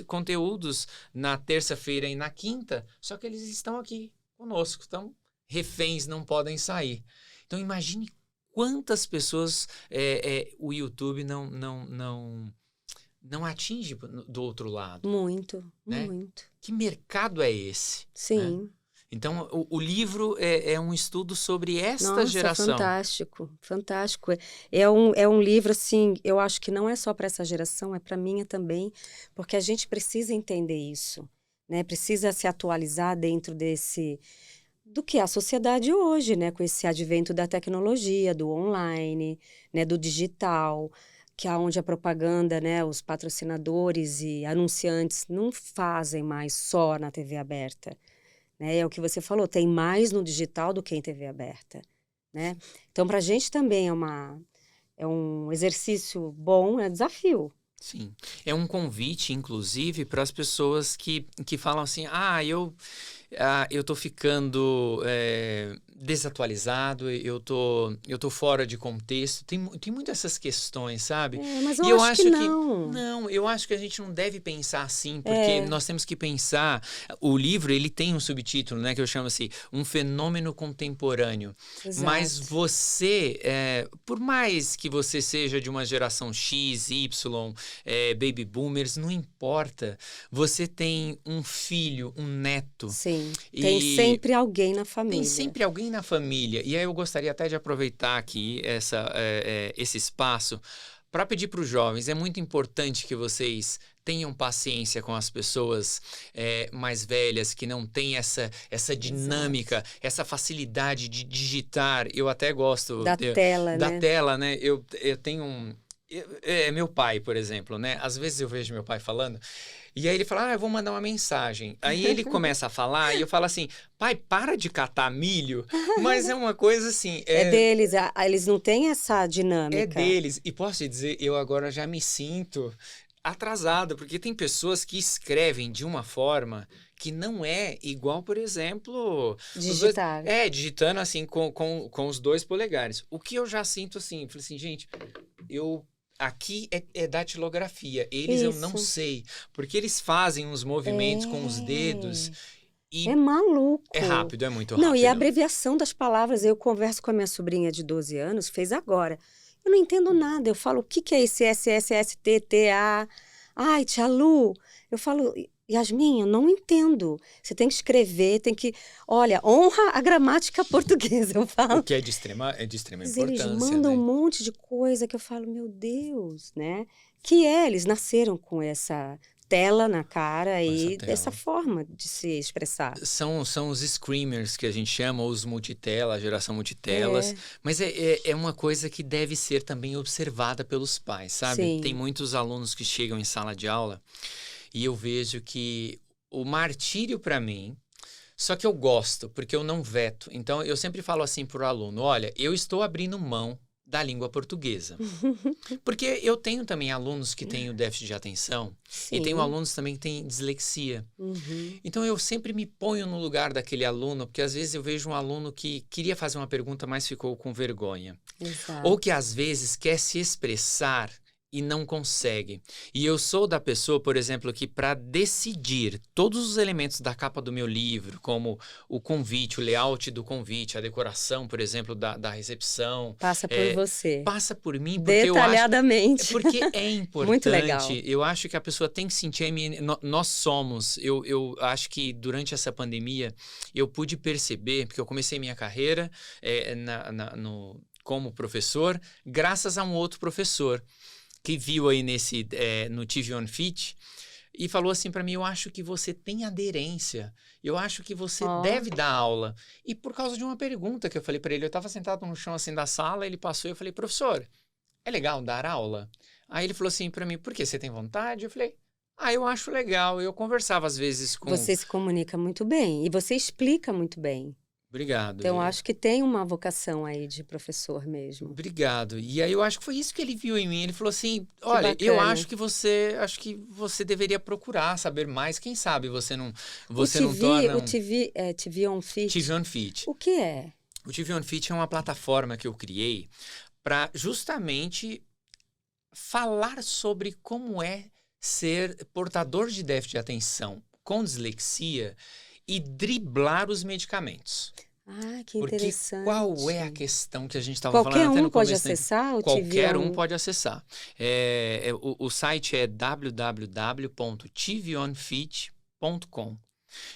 S2: conteúdos na terça-feira e na quinta, só que eles estão aqui conosco, estão reféns, não podem sair. Então imagine quantas pessoas o YouTube não atinge do outro lado,
S1: Muito,
S2: né?
S1: muito.
S2: Que mercado é esse, né?
S1: Sim.
S2: Então, o livro é um estudo sobre esta
S1: Nossa,
S2: geração.
S1: fantástico, fantástico. É um livro, assim, eu acho que não é só para essa geração, é para a minha também, porque a gente precisa entender isso, né? Precisa se atualizar dentro do que é a sociedade hoje, né? Com esse advento da tecnologia, do online, né? Do digital, que é onde a propaganda, né? Os patrocinadores e anunciantes não fazem mais só na TV aberta, né? É o que você falou, tem mais no digital do que em TV aberta, né? Então, para a gente também é um exercício bom, é desafio.
S2: Sim. É um convite, inclusive, para as pessoas que falam assim: eu tô ficando desatualizado, eu tô fora de contexto. Tem muito essas questões, sabe?
S1: Mas
S2: E
S1: eu
S2: eu
S1: acho que
S2: acho que,
S1: não.
S2: não, eu acho que a gente não deve pensar assim, porque
S1: É,
S2: nós temos que pensar. O livro, ele tem um subtítulo, né, que eu chamo assim, Um Fenômeno Contemporâneo. Mas
S1: exato.
S2: você, por mais que você seja de uma geração X, Y, baby boomers, não importa. Você tem um filho, um neto,
S1: Sim, tem
S2: e
S1: sempre alguém na
S2: tem
S1: família.
S2: sempre alguém na família. E aí eu gostaria até de aproveitar aqui esse espaço para pedir para os jovens, é muito importante que vocês tenham paciência com as pessoas mais velhas, que não têm essa
S1: Exato.
S2: dinâmica, essa facilidade de digitar. Eu até gosto
S1: Da tela,
S2: da
S1: né?
S2: tela, né? Eu tenho um. Meu pai, por exemplo, né? Às vezes eu vejo meu pai falando, e aí ele fala, eu vou mandar uma mensagem. Aí ele começa a falar, e eu falo assim, pai, para de catar milho. Mas é uma coisa assim,
S1: É deles, eles não têm essa
S2: é
S1: dinâmica.
S2: deles. E posso te dizer, eu agora já me sinto atrasado, porque tem pessoas que escrevem de uma forma que não é igual, por exemplo, os dois.
S1: Digitar.
S2: Digitando assim com os dois polegares. O que eu já sinto assim, falei assim, gente, eu. Aqui é datilografia. Eles eu não
S1: Isso.
S2: sei. Porque eles fazem uns movimentos com os dedos
S1: É. É
S2: e é
S1: maluco.
S2: rápido, é muito
S1: Não, e a
S2: rápido.
S1: abreviação das palavras, eu converso com a minha sobrinha de 12 anos, fez agora. Eu não entendo nada. Eu falo, o que que é esse SSSTTA? Ai, tia Lu. Eu falo, Yasmin, eu não entendo. Você tem que escrever, tem que. Olha, honra a gramática portuguesa, eu
S2: O
S1: falo.
S2: que é de extrema
S1: Mas eles
S2: importância,
S1: mandam um
S2: né?
S1: monte de coisa que eu falo, meu Deus, né? Eles nasceram com essa tela na cara
S2: Com essa
S1: e dessa
S2: tela.
S1: forma de se expressar.
S2: São os screamers que a gente chama, ou os multitela, a geração multitelas,
S1: É,
S2: mas é uma coisa que deve ser também observada pelos pais, sabe? Tem
S1: sim.
S2: muitos alunos que chegam em sala de aula e eu vejo que o martírio para mim, só que eu gosto, porque eu não veto. Então eu sempre falo assim para o aluno: olha, eu estou abrindo mão da língua portuguesa. Porque eu tenho também alunos que têm o déficit de atenção e tenho
S1: Sim.
S2: alunos também que têm dislexia.
S1: Uhum.
S2: Então eu sempre me ponho no lugar daquele aluno, porque às vezes eu vejo um aluno que queria fazer uma pergunta, mas ficou com vergonha. Ou que
S1: Exato.
S2: às vezes quer se expressar e não consegue. E eu sou da pessoa, por exemplo, que para decidir todos os elementos da capa do meu livro, como o convite, o layout do convite, a decoração, por exemplo, da recepção,
S1: Passa por
S2: é,
S1: você.
S2: passa por mim, porque eu acho.
S1: Detalhadamente.
S2: Porque é
S1: Muito legal.
S2: importante, eu acho que a pessoa tem que sentir, nós somos, eu acho que durante essa pandemia eu pude perceber, porque eu comecei minha carreira como professor, graças a um outro professor, que viu aí no TV On Fit, e falou assim para mim, eu acho que você tem aderência, eu acho que você
S1: Ó,
S2: deve dar aula. E por causa de uma pergunta que eu falei para ele, eu estava sentado no chão assim da sala, ele passou e eu falei, professor, é legal dar aula? Aí ele falou assim para mim, por quê? Você tem vontade? Eu falei, eu acho legal. Eu conversava às vezes com...
S1: você se comunica muito bem e você explica muito bem.
S2: Obrigado.
S1: Então, acho que tem uma vocação aí de professor mesmo.
S2: Obrigado. E aí eu acho que foi isso que ele viu em mim. Ele falou assim: olha,
S1: bacana.
S2: eu acho que você deveria procurar saber mais. Quem sabe você não torna
S1: O TV On Fit.
S2: TV On Fit.
S1: O que é?
S2: O TV On Fit é uma plataforma que eu criei para justamente falar sobre como é ser portador de déficit de atenção com dislexia e driblar os medicamentos.
S1: Ah, que
S2: Porque
S1: interessante.
S2: qual é a questão que a gente estava falando até
S1: Qualquer
S2: no
S1: um pode
S2: começo?
S1: acessar o
S2: Qualquer
S1: TV
S2: um
S1: On?
S2: pode acessar. O site é www.tvonfit.com.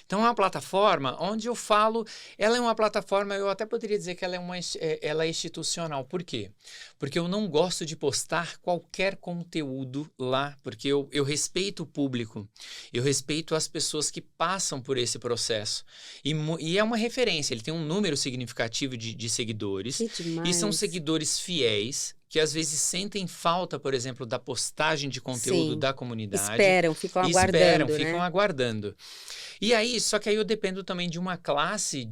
S2: Então, é uma plataforma onde eu falo... Ela é uma plataforma, eu até poderia dizer que ela é institucional. Por quê? Porque eu não gosto de postar qualquer conteúdo lá, porque eu respeito o público, eu respeito as pessoas que passam por esse processo. E é uma referência, ele tem um número significativo de seguidores.
S1: Que demais.
S2: E são seguidores fiéis, que às vezes sentem falta, por exemplo, da postagem de conteúdo da comunidade.
S1: Ficam aguardando, né?
S2: Ficam aguardando. E aí, só que aí eu dependo também de uma classe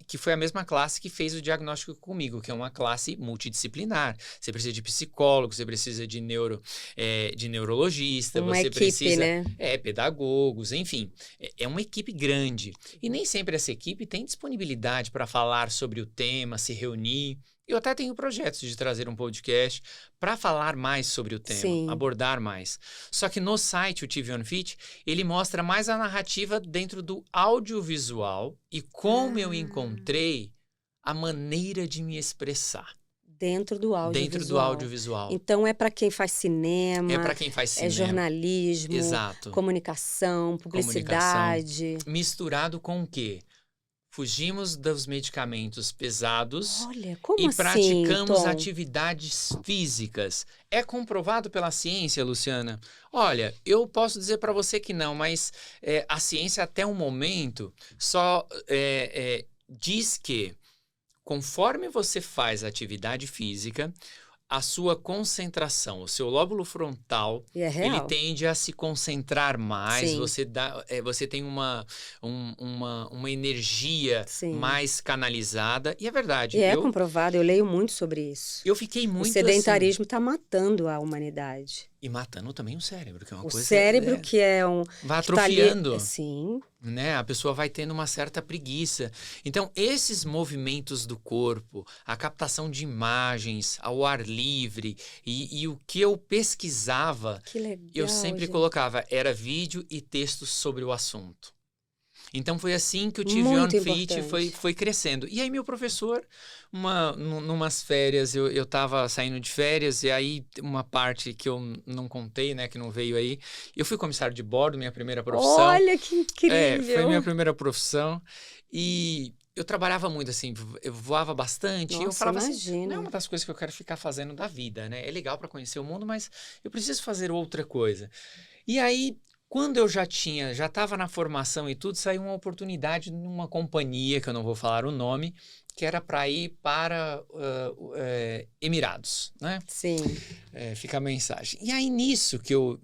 S2: que foi a mesma classe que fez o diagnóstico comigo, que é uma classe multidisciplinar. Você precisa de psicólogo, você precisa de neurologista,
S1: Uma
S2: você
S1: equipe,
S2: precisa
S1: né?
S2: pedagogos, enfim. É uma equipe grande. E nem sempre essa equipe tem disponibilidade para falar sobre o tema, se reunir. Eu até tenho projetos de trazer um podcast para falar mais sobre o tema,
S1: Sim.
S2: abordar mais. Só que no site, o TV On Fit, ele mostra mais a narrativa dentro do audiovisual e como eu encontrei a maneira de me expressar.
S1: Dentro do audiovisual. Então, é para quem faz cinema.
S2: É para quem faz cinema.
S1: É jornalismo.
S2: Exato.
S1: Comunicação, publicidade.
S2: Misturado com o quê? Fugimos dos medicamentos pesados.
S1: Olha, como
S2: e
S1: assim,
S2: praticamos
S1: Tom?
S2: atividades físicas. É comprovado pela ciência, Luciana? Olha, eu posso dizer para você que não, mas a ciência até o momento só diz que conforme você faz atividade física, a sua concentração, o seu lóbulo frontal, ele tende a se concentrar mais, você tem uma energia mais canalizada, e é verdade.
S1: E é comprovado, eu leio muito sobre isso.
S2: Eu fiquei muito
S1: O sedentarismo está matando a humanidade.
S2: E matando também o cérebro, que é uma coisa...
S1: O cérebro que é um...
S2: Vai atrofiando.
S1: Tá ali, sim.
S2: Né? A pessoa vai tendo uma certa preguiça. Então, esses movimentos do corpo, a captação de imagens ao ar livre e o que eu pesquisava,
S1: que legal,
S2: eu sempre colocava, era vídeo e texto sobre o assunto. Então, foi assim que o TV On Fit foi crescendo. E aí, meu professor, numas férias, eu estava saindo de férias, e aí uma parte que eu não contei, né, que não veio aí, eu fui comissário de bordo, minha primeira profissão.
S1: Olha, que incrível!
S2: Foi minha primeira profissão. E eu trabalhava muito, assim, eu voava bastante.
S1: Nossa,
S2: e eu falava
S1: imagina.
S2: assim, não é uma das coisas que eu quero ficar fazendo da vida, né? É legal para conhecer o mundo, mas eu preciso fazer outra coisa. E aí... Quando eu já estava na formação e tudo, saiu uma oportunidade numa companhia, que eu não vou falar o nome, que era para ir para Emirados, né?
S1: Sim.
S2: Fica a mensagem. E aí, nisso que eu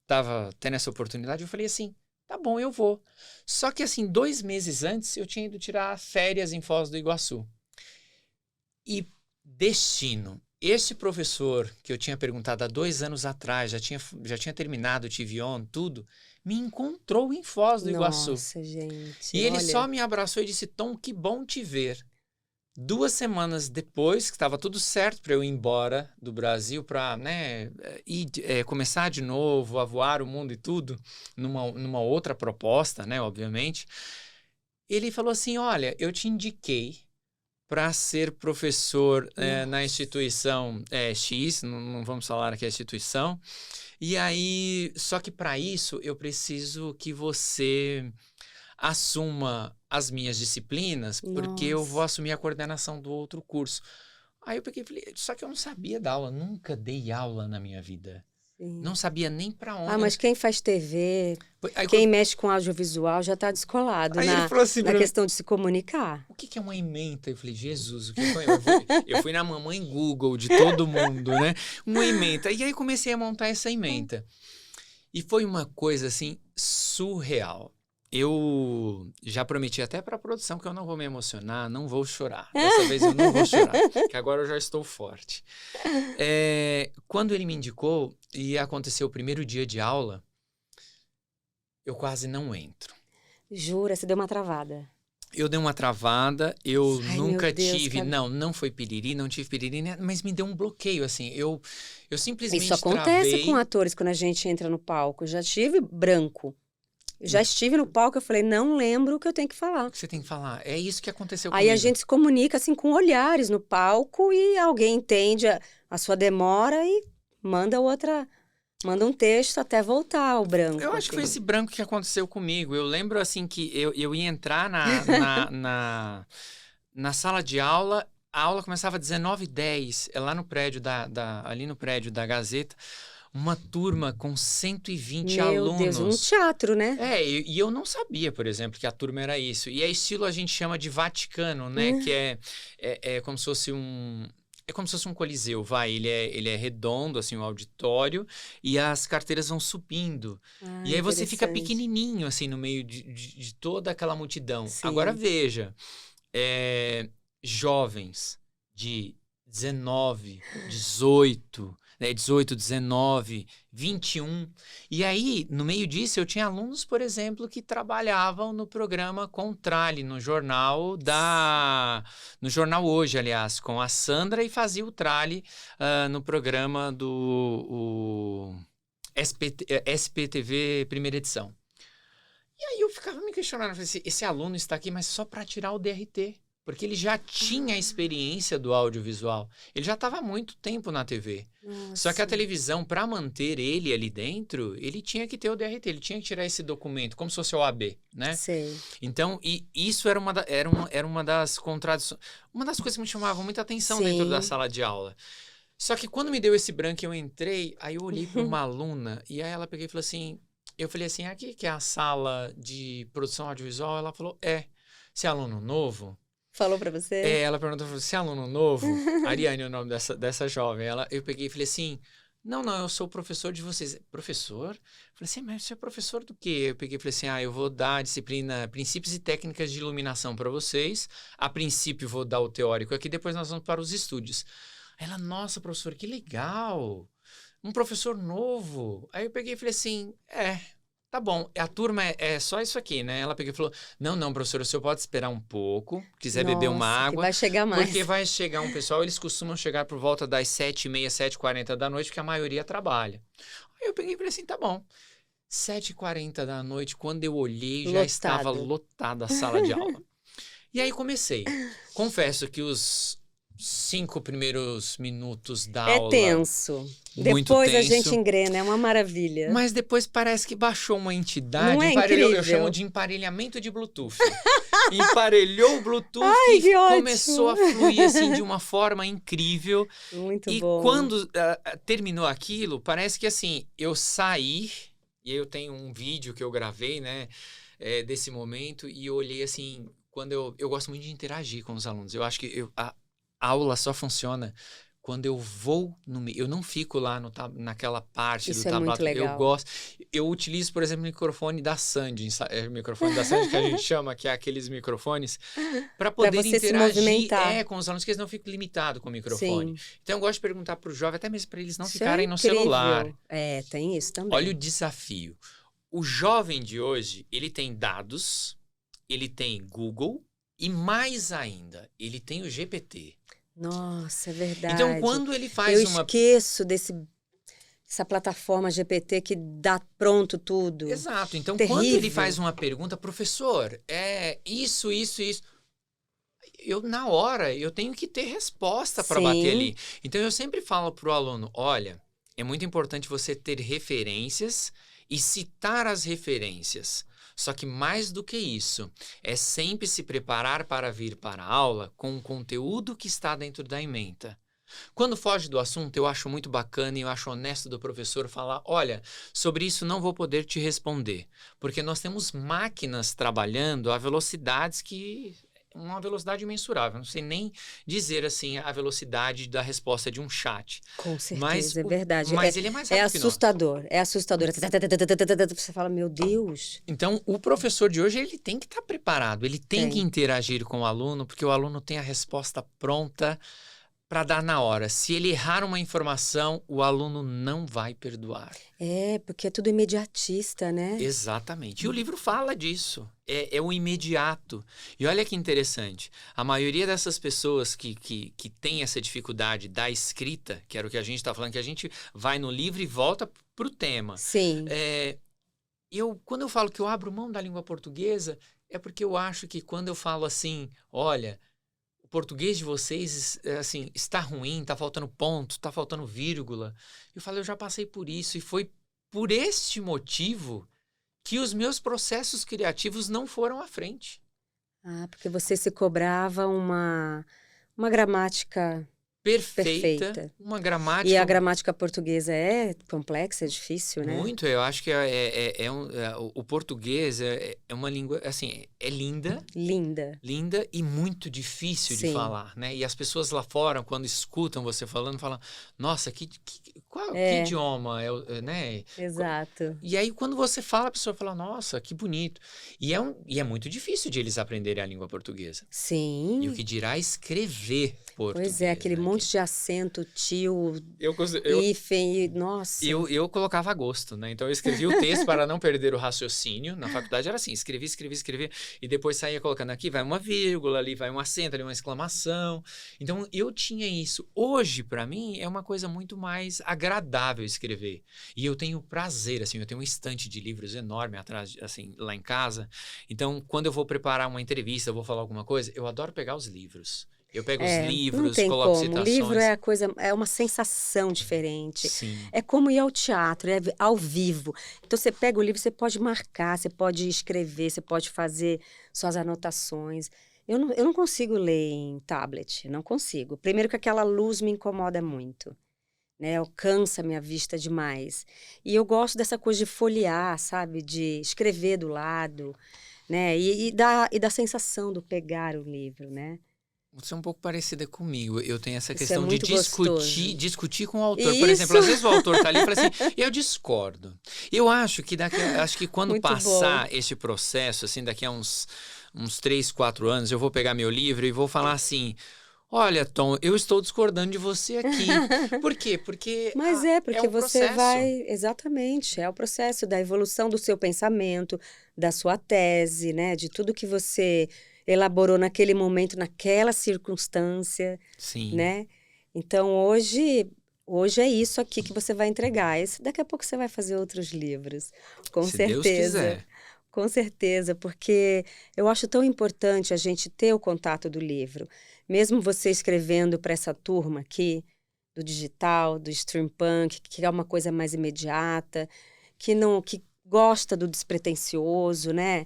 S2: estava tendo essa oportunidade, eu falei assim, tá bom, eu vou. Só que assim, 2 meses antes, eu tinha ido tirar férias em Foz do Iguaçu. E destino. Esse professor que eu tinha perguntado há 2 anos atrás, já tinha terminado o TV On, tudo, me encontrou em Foz do Iguaçu.
S1: Nossa, gente.
S2: E ele só me abraçou e disse, Tom, que bom te ver. 2 semanas depois, que estava tudo certo para eu ir embora do Brasil, para começar de novo, a voar o mundo e tudo, numa outra proposta, né, obviamente, ele falou assim, olha, eu te indiquei para ser professor na instituição X, não vamos falar aqui a instituição, e aí, só que para isso eu preciso que você assuma as minhas disciplinas, porque eu vou assumir a coordenação do outro curso. Aí eu peguei e falei, só que eu não sabia dar aula, nunca dei aula na minha vida. Sim. Não sabia nem para onde.
S1: Mas quem faz TV, quem mexe com audiovisual já está descolado na questão de se comunicar.
S2: O que é uma ementa? Eu falei, Jesus, o que foi? Eu fui na mamãe Google de todo mundo, né? Uma ementa. E aí comecei a montar essa ementa. E foi uma coisa, assim, surreal. eu já prometi até para a produção que eu não vou me emocionar, não vou chorar. Dessa vez eu não vou chorar, que agora eu já estou forte. Quando ele me indicou e aconteceu o primeiro dia de aula, eu quase não entro.
S1: Jura? Você deu uma travada?
S2: Eu dei uma travada, eu
S1: Ai,
S2: nunca
S1: meu Deus,
S2: tive,
S1: cara.
S2: não foi piriri, não tive piriri, né, mas me deu um bloqueio, assim, eu simplesmente
S1: Isso acontece
S2: travei.
S1: com atores quando a gente entra no palco. Eu já tive branco. Eu já estive no palco, eu falei, não lembro o que eu tenho que falar.
S2: O que você tem que falar? É isso que aconteceu
S1: Aí a
S2: comigo.
S1: gente se comunica assim com olhares no palco e alguém entende a sua demora e manda um texto até voltar ao branco.
S2: Eu acho que foi
S1: assim.
S2: esse branco que aconteceu comigo. Eu lembro, assim, que eu ia entrar na sala de aula, a aula começava às 19h10, lá no prédio ali no prédio da Gazeta, uma turma com 120
S1: Meu Deus, um
S2: alunos.
S1: teatro, né?
S2: E eu não sabia, por exemplo, que a turma era isso. E é estilo a gente chama de Vaticano, né? Que é como se fosse um... É como se fosse um coliseu, vai. Ele é redondo, assim, um auditório, e as carteiras vão subindo.
S1: Ah,
S2: E aí você fica
S1: interessante.
S2: pequenininho, assim, no meio de toda aquela multidão.
S1: Sim.
S2: Agora veja, jovens de 19, 18, 19, 21. E aí, no meio disso, eu tinha alunos, por exemplo, que trabalhavam no programa com o Trali, no jornal Hoje, aliás, com a Sandra, e fazia o Trali no programa do SPTV Primeira Edição. E aí eu ficava me questionando, esse aluno está aqui, mas só para tirar o DRT. Porque ele já tinha a experiência do audiovisual. Ele já estava há muito tempo na TV.
S1: Nossa.
S2: Só que a televisão, para manter ele ali dentro, ele tinha que ter o DRT, ele tinha que tirar esse documento, como se fosse o OAB, né?
S1: Sei.
S2: Então, isso era uma das contradições, uma das coisas que me chamavam muita atenção
S1: Sim.
S2: dentro da sala de aula. Só que quando me deu esse branco e eu entrei, aí eu olhei para uma aluna e aí ela peguei e falou assim, eu falei assim, aqui que é a sala de produção audiovisual? Ela falou, você é aluno novo?
S1: Falou pra você?
S2: Ela perguntou, você é aluno novo? Ariane é o nome dessa jovem. Eu peguei e falei assim, não, eu sou professor de vocês. Professor? Falei assim, mas você é professor do quê? Eu peguei e falei assim, eu vou dar a disciplina Princípios e Técnicas de Iluminação para vocês. A princípio vou dar o teórico aqui, depois nós vamos para os estúdios. Ela, nossa, professor, que legal. Um professor novo. Aí eu peguei e falei assim, tá bom, a turma é só isso aqui, né? Ela pegou e falou, não, professor, o senhor pode esperar um pouco, quiser beber uma água.
S1: Vai chegar mais.
S2: Porque vai chegar um pessoal, eles costumam chegar por volta das 7h30, 7h40 da noite, porque a maioria trabalha. Aí eu peguei e falei assim, tá bom. 7h40 da noite, quando eu olhei, já estava lotada a sala de aula. E aí comecei. Confesso que os 5 primeiros minutos da aula...
S1: É tenso.
S2: Muito
S1: depois
S2: tenso.
S1: A gente engrena, é uma maravilha.
S2: Mas depois parece que baixou uma entidade.
S1: Não é incrível?
S2: Eu chamo de emparelhamento de Bluetooth. Emparelhou o Bluetooth e começou a fluir assim de uma forma incrível.
S1: Muito
S2: e
S1: bom.
S2: E quando terminou aquilo, parece que assim, eu saí, e eu tenho um vídeo que eu gravei, né, desse momento, e eu olhei assim, quando eu gosto muito de interagir com os alunos. Eu acho que a aula só funciona quando eu vou eu não fico lá naquela parte
S1: Isso
S2: do tablado.
S1: Muito legal.
S2: Eu gosto. Eu utilizo, por exemplo, o microfone da Sandy, o microfone da Sandy que a gente chama, que é aqueles microfones, para poder interagir com os alunos, que eles não ficam limitados com o microfone. Sim. Então eu gosto de perguntar para o jovem, até mesmo para eles não ficarem no celular.
S1: Tem isso também.
S2: Olha o desafio. O jovem de hoje, ele tem dados, ele tem Google e mais ainda, ele tem o GPT.
S1: Nossa, é verdade.
S2: Então, quando ele faz
S1: Eu esqueço dessa plataforma GPT que dá pronto tudo.
S2: Exato. Então,
S1: terrível.
S2: Quando ele faz uma pergunta, professor, isso. Na hora, eu tenho que ter resposta para bater ali. Então, eu sempre falo para o aluno, olha, é muito importante você ter referências e citar as referências. Só que mais do que isso, é sempre se preparar para vir para a aula com o conteúdo que está dentro da ementa. Quando foge do assunto, eu acho muito bacana e eu acho honesto do professor falar, olha, sobre isso não vou poder te responder, porque nós temos máquinas trabalhando a velocidades que uma velocidade imensurável. Não sei nem dizer, assim, a velocidade da resposta de um chat.
S1: Com certeza,
S2: Mas,
S1: é verdade.
S2: mas ele é mais rápido que nós.
S1: É assustador. Você fala, meu Deus.
S2: Então, o professor de hoje, ele tem que estar preparado, ele tem que
S1: Tem.
S2: interagir com o aluno, porque o aluno tem a resposta pronta para dar na hora. Se ele errar uma informação, o aluno não vai perdoar.
S1: Porque é tudo imediatista, né?
S2: Exatamente. E o livro fala disso. É o imediato. E olha que interessante. A maioria dessas pessoas que tem essa dificuldade da escrita, que era o que a gente está falando, que a gente vai no livro e volta para o tema.
S1: Sim.
S2: Quando eu falo que eu abro mão da língua portuguesa, é porque eu acho que quando eu falo assim, olha, o português de vocês assim, está ruim, está faltando ponto, está faltando vírgula. Eu falo, eu já passei por isso e foi por este motivo que os meus processos criativos não foram à frente.
S1: Porque você se cobrava uma gramática perfeita.
S2: Uma gramática...
S1: E a gramática portuguesa é complexa, é difícil, né?
S2: Muito, eu acho que o português é uma língua, assim, é linda. Linda e muito difícil de falar, né? E as pessoas lá fora, quando escutam você falando, falam, nossa, que idioma, né?
S1: Exato.
S2: E aí, quando você fala, a pessoa fala, nossa, que bonito. E é muito difícil de eles aprenderem a língua portuguesa.
S1: Sim.
S2: E o que dirá português.
S1: Pois é, aquele monte de acento, tio, hífen, nossa.
S2: Eu colocava a gosto, né? Então eu escrevi o texto para não perder o raciocínio. Na faculdade era assim, escrevi, e depois saía colocando aqui, vai uma vírgula, ali vai um acento, ali uma exclamação. Então eu tinha isso. Hoje, para mim, é uma coisa muito mais agradável escrever. E eu tenho prazer, assim, eu tenho um estante de livros enorme atrás, assim, lá em casa. Então, quando eu vou preparar uma entrevista, eu vou falar alguma coisa, eu adoro pegar os livros. Eu pego os livros,
S1: não tem
S2: coloco
S1: como.
S2: citações.
S1: O livro é uma sensação diferente.
S2: Sim.
S1: É como ir ao teatro, é ao vivo. Então, você pega o livro, você pode marcar, você pode escrever, você pode fazer suas anotações. Eu não consigo ler em tablet, não consigo. Primeiro que aquela luz me incomoda muito, né? Cansa minha vista demais. E eu gosto dessa coisa de folhear, sabe? De escrever do lado, né? E da sensação do pegar o livro, né?
S2: Você é um pouco parecida comigo. Eu tenho essa
S1: Isso
S2: questão de discutir com o autor.
S1: Isso.
S2: Por exemplo, às vezes o autor está ali e fala assim, eu discordo. Eu acho que quando
S1: Muito
S2: passar
S1: bom.
S2: esse processo, assim, daqui a uns 3, 4 anos, eu vou pegar meu livro e vou falar assim, olha, Tom, eu estou discordando de você aqui. Por quê? Porque
S1: Porque
S2: o
S1: você
S2: processo.
S1: Exatamente, é o processo da evolução do seu pensamento, da sua tese, né? De tudo que você elaborou naquele momento, naquela circunstância,
S2: Sim.
S1: né? Então, hoje é isso aqui que você vai entregar. Daqui a pouco você vai fazer outros livros, com
S2: Se
S1: certeza.
S2: Deus quiser.
S1: Com certeza, porque eu acho tão importante a gente ter o contato do livro. Mesmo você escrevendo para essa turma aqui, do digital, do steampunk, que é uma coisa mais imediata, que gosta do despretensioso, né?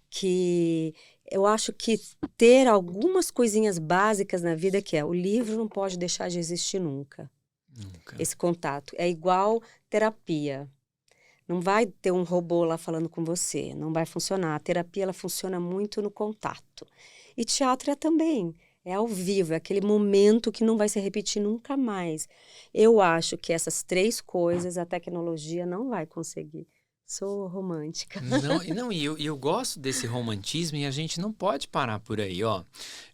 S1: Que eu acho que ter algumas coisinhas básicas na vida, que o livro não pode deixar de existir nunca. Esse contato. É igual terapia. Não vai ter um robô lá falando com você, não vai funcionar. A terapia, ela funciona muito no contato. E teatro também, é ao vivo, é aquele momento que não vai se repetir nunca mais. Eu acho que essas 3 coisas a tecnologia não vai conseguir. Sou romântica.
S2: E eu gosto desse romantismo e a gente não pode parar por aí, ó.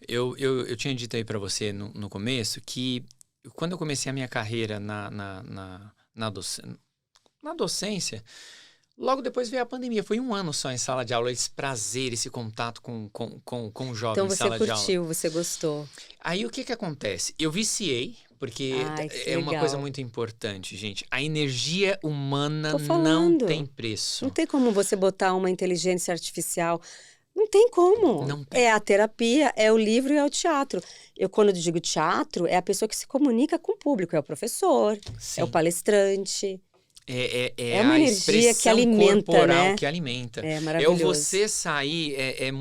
S2: Eu tinha dito aí para você no começo que quando eu comecei a minha carreira na docência, logo depois veio a pandemia. Foi 1 ano só em sala de aula, esse prazer, esse contato com o jovem em sala de aula.
S1: Então você curtiu, você gostou.
S2: Aí o que acontece? Eu viciei, porque uma coisa muito importante, gente. A energia humana não tem preço.
S1: Não tem como você botar uma inteligência artificial. Não tem como.
S2: Não tem.
S1: É a terapia, é o livro e é o teatro. Quando eu digo teatro, é a pessoa que se comunica com o público. É o professor,
S2: Sim.
S1: é o palestrante. É uma
S2: a
S1: energia que
S2: expressão
S1: alimenta,
S2: corporal
S1: né?
S2: que alimenta.
S1: É
S2: É o
S1: maravilhoso.
S2: você sair, é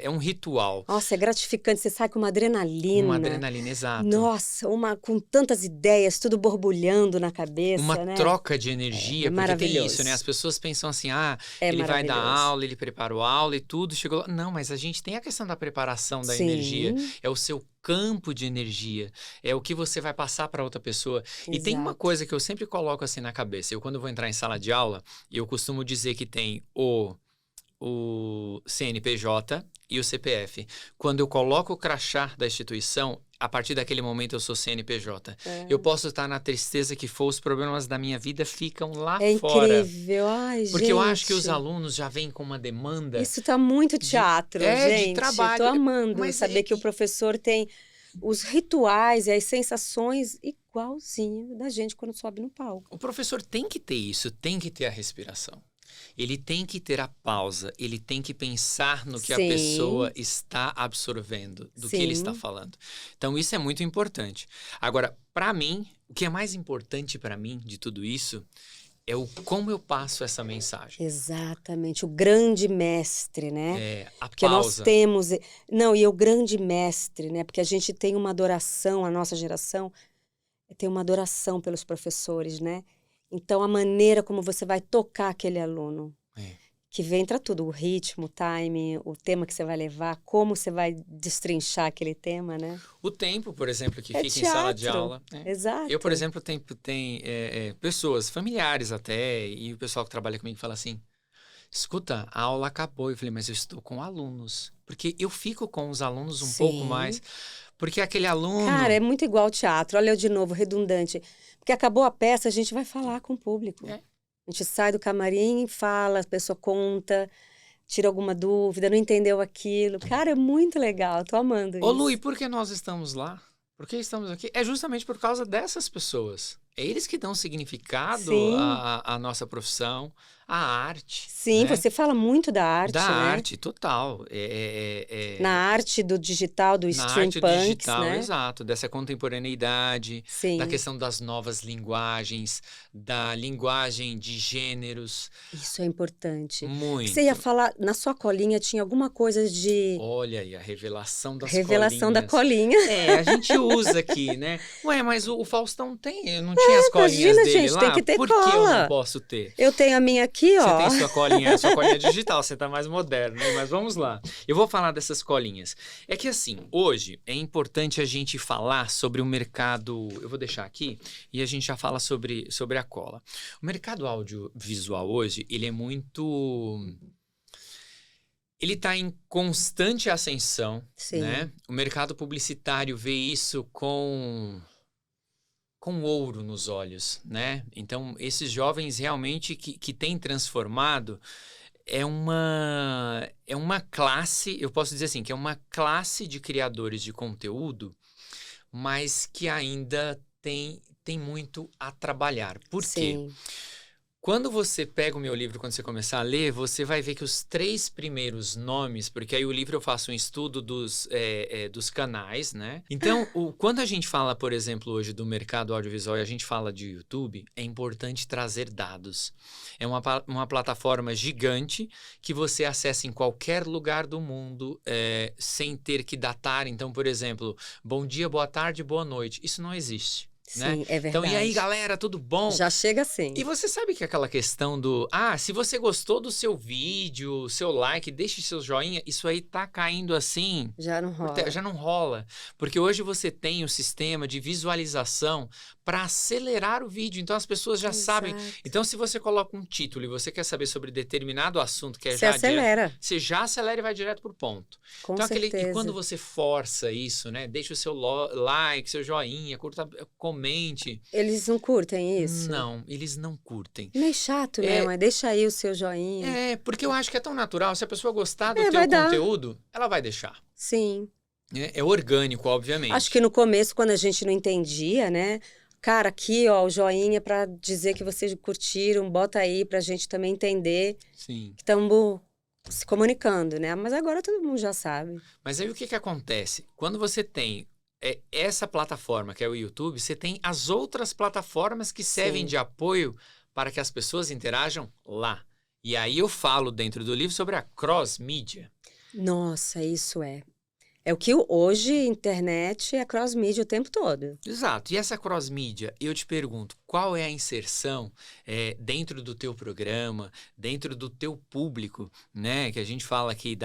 S2: um ritual.
S1: Nossa, é gratificante. Você sai com uma
S2: Uma
S1: adrenalina.
S2: adrenalina, exato.
S1: Nossa, com tantas ideias, tudo borbulhando na
S2: Uma
S1: cabeça, né?
S2: troca de energia, porque tem isso, né? As
S1: Maravilhoso.
S2: pessoas pensam assim,
S1: É
S2: ele vai dar
S1: maravilhoso.
S2: aula, ele preparou aula e tudo, chegou lá. Não, mas a gente tem a questão da preparação da energia.
S1: Sim,
S2: É o seu campo de energia. É o que você vai passar para outra pessoa. E tem uma
S1: exato.
S2: coisa que eu sempre coloco assim na cabeça. Eu, quando vou entrar em sala de aula, eu costumo dizer que tem o CNPJ e o CPF. Quando eu coloco o crachá da instituição, a partir daquele momento eu sou CNPJ. Eu posso estar na tristeza que for, os problemas da minha vida ficam lá
S1: É
S2: fora.
S1: incrível. Ai,
S2: Porque eu acho que os
S1: gente.
S2: alunos já vêm com uma demanda
S1: Isso tá muito
S2: de,
S1: teatro,
S2: de
S1: gente.
S2: trabalho.
S1: Tô amando
S2: Mas
S1: saber que o professor tem os rituais e as sensações igualzinho da gente quando sobe no palco.
S2: o professor tem que ter isso, tem que ter a respiração. Ele tem que ter a pausa, ele tem que pensar no que a
S1: Sim.
S2: pessoa está absorvendo, do que ele está
S1: Sim.
S2: falando. Então, isso é muito importante. Agora, para mim, o que é mais importante para mim de tudo isso é o como eu passo essa mensagem.
S1: Exatamente, o grande mestre, né?
S2: A
S1: Porque nós
S2: pausa.
S1: temos. Não, e é o grande mestre, né? Porque a gente tem uma adoração, a nossa geração tem uma adoração pelos professores, né? Então, a maneira como você vai tocar aquele aluno,
S2: É.
S1: que entra tudo, o ritmo, o timing, o tema que você vai levar, como você vai destrinchar aquele tema, né?
S2: O tempo, por exemplo, que
S1: É
S2: fica em sala de
S1: teatro.
S2: aula. Né?
S1: Exato.
S2: Eu, por exemplo, tenho pessoas, familiares até, e o pessoal que trabalha comigo fala assim, escuta, a aula acabou. Eu falei, mas eu estou com alunos. Porque eu fico com os alunos um pouco
S1: Sim.
S2: mais. Porque aquele aluno...
S1: Cara, é muito igual ao teatro. Olha eu de novo, redundante. Porque acabou a peça, a gente vai falar com o público.
S2: É.
S1: A gente sai do camarim, fala, a pessoa conta, tira alguma dúvida, não entendeu aquilo. Cara, é muito legal, tô amando
S2: Ô, Lu, e
S1: isso.
S2: por que nós estamos lá? Por que estamos aqui? É justamente por causa dessas pessoas. É eles que dão significado
S1: Sim.
S2: à nossa profissão, à arte.
S1: Sim,
S2: né?
S1: você fala muito da arte,
S2: Da
S1: né?
S2: arte, total.
S1: Na arte do digital, do
S2: Na arte do
S1: steampunks,
S2: digital,
S1: né?
S2: exato. Dessa contemporaneidade,
S1: Sim.
S2: da questão das novas linguagens, da linguagem de gêneros.
S1: Isso é importante.
S2: Muito.
S1: Você ia falar, na sua colinha tinha alguma coisa de
S2: Olha aí, a revelação das
S1: revelação da
S2: colinhas.
S1: colinha.
S2: A gente usa aqui, né? Ué, mas o Faustão tem, não tinha as colinhas
S1: imagina,
S2: dele
S1: gente,
S2: lá?
S1: tem que ter
S2: Por que eu não
S1: cola.
S2: posso ter?
S1: Eu tenho a minha aqui, ó.
S2: Você tem sua colinha digital, você tá mais moderno, né? Mas vamos lá. Eu vou falar dessas colinhas. É que assim, hoje é importante a gente falar sobre o mercado. Eu vou deixar aqui e a gente já fala sobre a cola. O mercado audiovisual hoje, ele é muito. Ele está em constante ascensão,
S1: Sim.
S2: né? O mercado publicitário vê isso com ouro nos olhos, né? Então, esses jovens realmente que têm transformado é uma classe, eu posso dizer assim, que é uma classe de criadores de conteúdo, mas que ainda tem muito a trabalhar. Por quê?
S1: Sim.
S2: Quando você pega o meu livro, quando você começar a ler, você vai ver que os 3 primeiros nomes, porque aí o livro eu faço um estudo dos canais, né? Então, quando a gente fala, por exemplo, hoje do mercado audiovisual e a gente fala de YouTube, é importante trazer dados. É uma plataforma gigante que você acessa em qualquer lugar do mundo sem ter que datar. Então, por exemplo, bom dia, boa tarde, boa noite. Isso não existe. Né?
S1: Sim, é verdade.
S2: Então, e aí, galera, tudo bom?
S1: Já chega assim.
S2: E você sabe que aquela questão do... se você gostou do seu vídeo, seu like, deixe seu joinha, isso aí tá caindo assim...
S1: Já não rola.
S2: Já não rola. Porque hoje você tem o sistema de visualização para acelerar o vídeo. Então, as pessoas já sabem. Então, se você coloca um título e você quer saber sobre determinado assunto, que é
S1: Você acelera.
S2: Você já acelera e vai direto pro ponto.
S1: Com
S2: então,
S1: certeza.
S2: E quando você força isso, né? Deixa o seu like, seu joinha, curta, comente.
S1: Eles não curtem isso?
S2: Não, eles não curtem.
S1: Meio chato, né? Mas deixa aí o seu joinha.
S2: Porque eu acho que é tão natural. Se a pessoa gostar do teu conteúdo, ela vai deixar.
S1: Sim.
S2: É orgânico, obviamente.
S1: Acho que no começo, quando a gente não entendia, né? Cara, aqui, ó, o joinha para dizer que vocês curtiram, bota aí pra gente também entender.
S2: Sim.
S1: Que estamos se comunicando, né? Mas agora todo mundo já sabe.
S2: Mas aí o que acontece? Quando você tem essa plataforma, que é o YouTube, você tem as outras plataformas que servem de apoio para que as pessoas interajam lá. E aí eu falo dentro do livro sobre a cross-mídia.
S1: Nossa, isso é. É o que hoje, internet, é cross-mídia o tempo todo.
S2: Exato. E essa cross-mídia, eu te pergunto, qual é a inserção dentro do teu programa, dentro do teu público, né? Que a gente fala aqui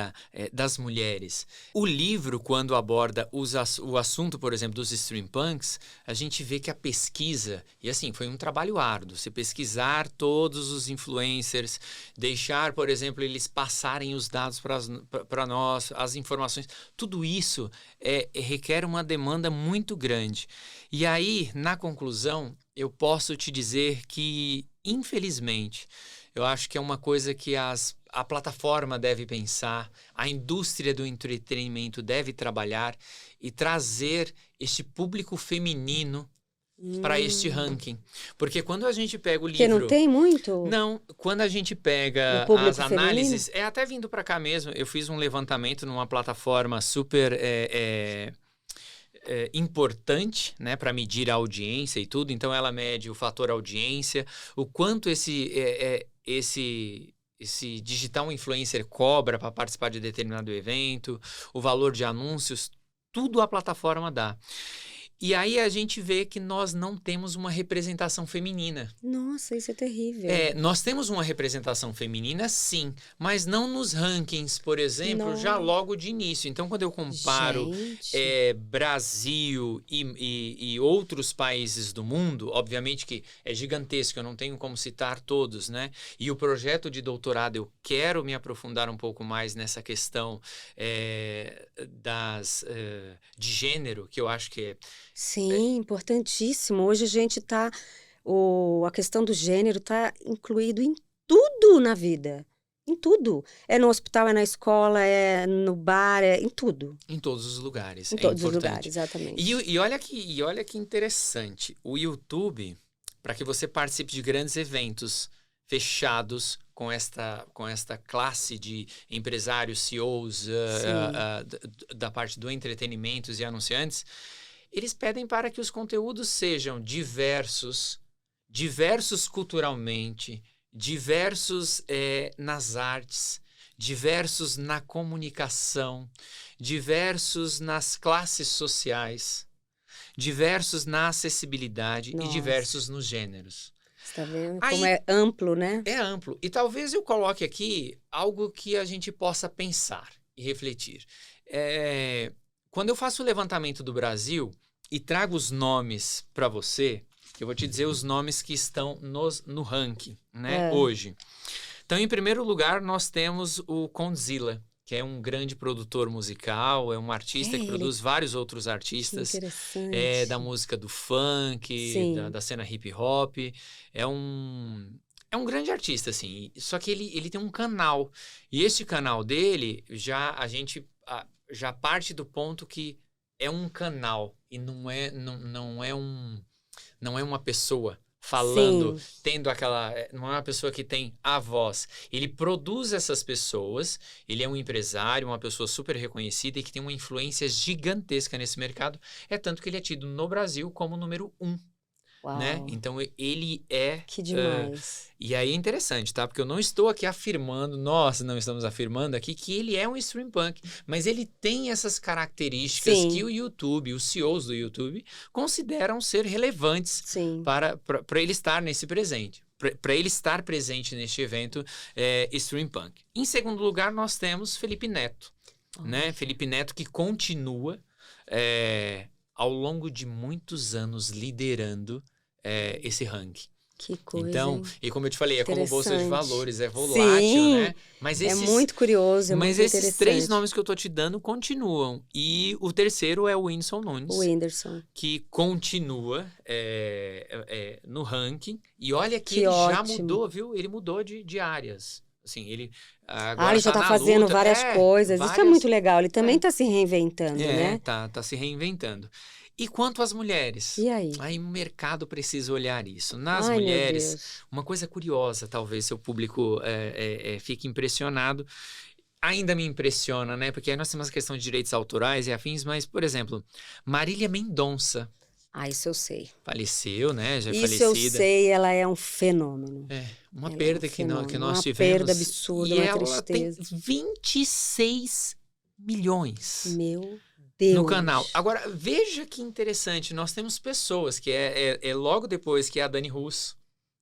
S2: das mulheres. O livro, quando aborda o assunto, por exemplo, dos streampunks, a gente vê que a pesquisa, e assim, foi um trabalho árduo, você pesquisar todos os influencers, deixar, por exemplo, eles passarem os dados para nós, as informações, tudo isso requer uma demanda muito grande. E aí, na conclusão, eu posso te dizer que, infelizmente, eu acho que é uma coisa que a plataforma deve pensar, a indústria do entretenimento deve trabalhar e trazer este público feminino para este ranking. Porque quando a gente pega o livro...
S1: Porque não tem muito?
S2: Não, quando a gente pega as análises... Feminino? Até vindo para cá mesmo, eu fiz um levantamento numa plataforma super importante, né, para medir a audiência e tudo. Então, ela mede o fator audiência, o quanto esse digital influencer cobra para participar de determinado evento, o valor de anúncios, tudo a plataforma dá. E aí a gente vê que nós não temos uma representação feminina.
S1: Nossa, isso é terrível.
S2: Nós temos uma representação feminina, sim, mas não nos rankings, por exemplo, já logo de início. Então, quando eu comparo Brasil e outros países do mundo, obviamente que é gigantesco, eu não tenho como citar todos, né? E o projeto de doutorado, eu quero me aprofundar um pouco mais nessa questão de gênero, que eu acho que é...
S1: Sim, importantíssimo. Hoje a gente está... A questão do gênero está incluído em tudo na vida. Em tudo. É no hospital, é na escola, é no bar, é em tudo.
S2: Em todos os lugares.
S1: Em todos os lugares, exatamente.
S2: E olha que interessante. O YouTube, para que você participe de grandes eventos fechados com esta classe de empresários, CEOs, da parte do entretenimento e anunciantes, eles pedem para que os conteúdos sejam diversos culturalmente, diversos nas artes, diversos na comunicação, diversos nas classes sociais, diversos na acessibilidade e diversos nos gêneros.
S1: Você está vendo como é amplo, né?
S2: É amplo. E talvez eu coloque aqui algo que a gente possa pensar e refletir. Quando eu faço o levantamento do Brasil e trago os nomes para você, eu vou te dizer os nomes que estão no ranking, né, hoje. Então, em primeiro lugar, nós temos o Condzilla, que é um grande produtor musical, é um artista que produz vários outros artistas.
S1: Que interessante.
S2: Da música do funk, da cena hip hop. É um grande artista, assim. Só que ele tem um canal. E esse canal dele, a gente já parte do ponto que é um canal e não é uma pessoa falando, tendo aquela... Não é uma pessoa que tem a voz. Ele produz essas pessoas, ele é um empresário, uma pessoa super reconhecida e que tem uma influência gigantesca nesse mercado. É tanto que ele é tido no Brasil como número 1. Né? Então, ele é...
S1: Que demais.
S2: E aí é interessante, tá? Porque eu não estou aqui afirmando, nós não estamos afirmando aqui que ele é um streampunk, mas ele tem essas características que o YouTube, os CEOs do YouTube, consideram ser relevantes para ele estar nesse presente. Para ele estar presente neste evento streampunk. Em segundo lugar, nós temos Felipe Neto. Né? Felipe Neto que continua ao longo de muitos anos liderando esse ranking.
S1: Que coisa,
S2: então, e como eu te falei, é como bolsa de valores, é volátil, né? Mas
S1: é muito curioso, é
S2: mas
S1: muito
S2: esses 3 nomes que eu tô te dando continuam. E o terceiro é o Whindersson Nunes.
S1: O Whindersson.
S2: Que continua no ranking. E olha que ele já mudou, viu? Ele mudou de áreas. Assim, ele agora
S1: ele já tá fazendo várias coisas. Isso é muito legal. Ele também tá se reinventando, né?
S2: Tá se reinventando. E quanto às mulheres?
S1: E aí?
S2: Aí o mercado precisa olhar isso. Nas mulheres, uma coisa curiosa, talvez seu público fique impressionado. Ainda me impressiona, né? Porque aí nós temos a questão de direitos autorais e afins, mas, por exemplo, Marília Mendonça.
S1: Ah, isso eu sei.
S2: Faleceu, né? Já é
S1: Isso
S2: falecida.
S1: eu sei, ela é um fenômeno.
S2: Uma
S1: Ela
S2: perda
S1: é um
S2: que nós
S1: uma
S2: tivemos.
S1: perda absurda,
S2: E
S1: uma
S2: ela tem
S1: tristeza.
S2: 26 milhões
S1: Meu
S2: no canal.
S1: Deus.
S2: Agora, veja que interessante, nós temos pessoas que é logo depois que é a Dani Russo,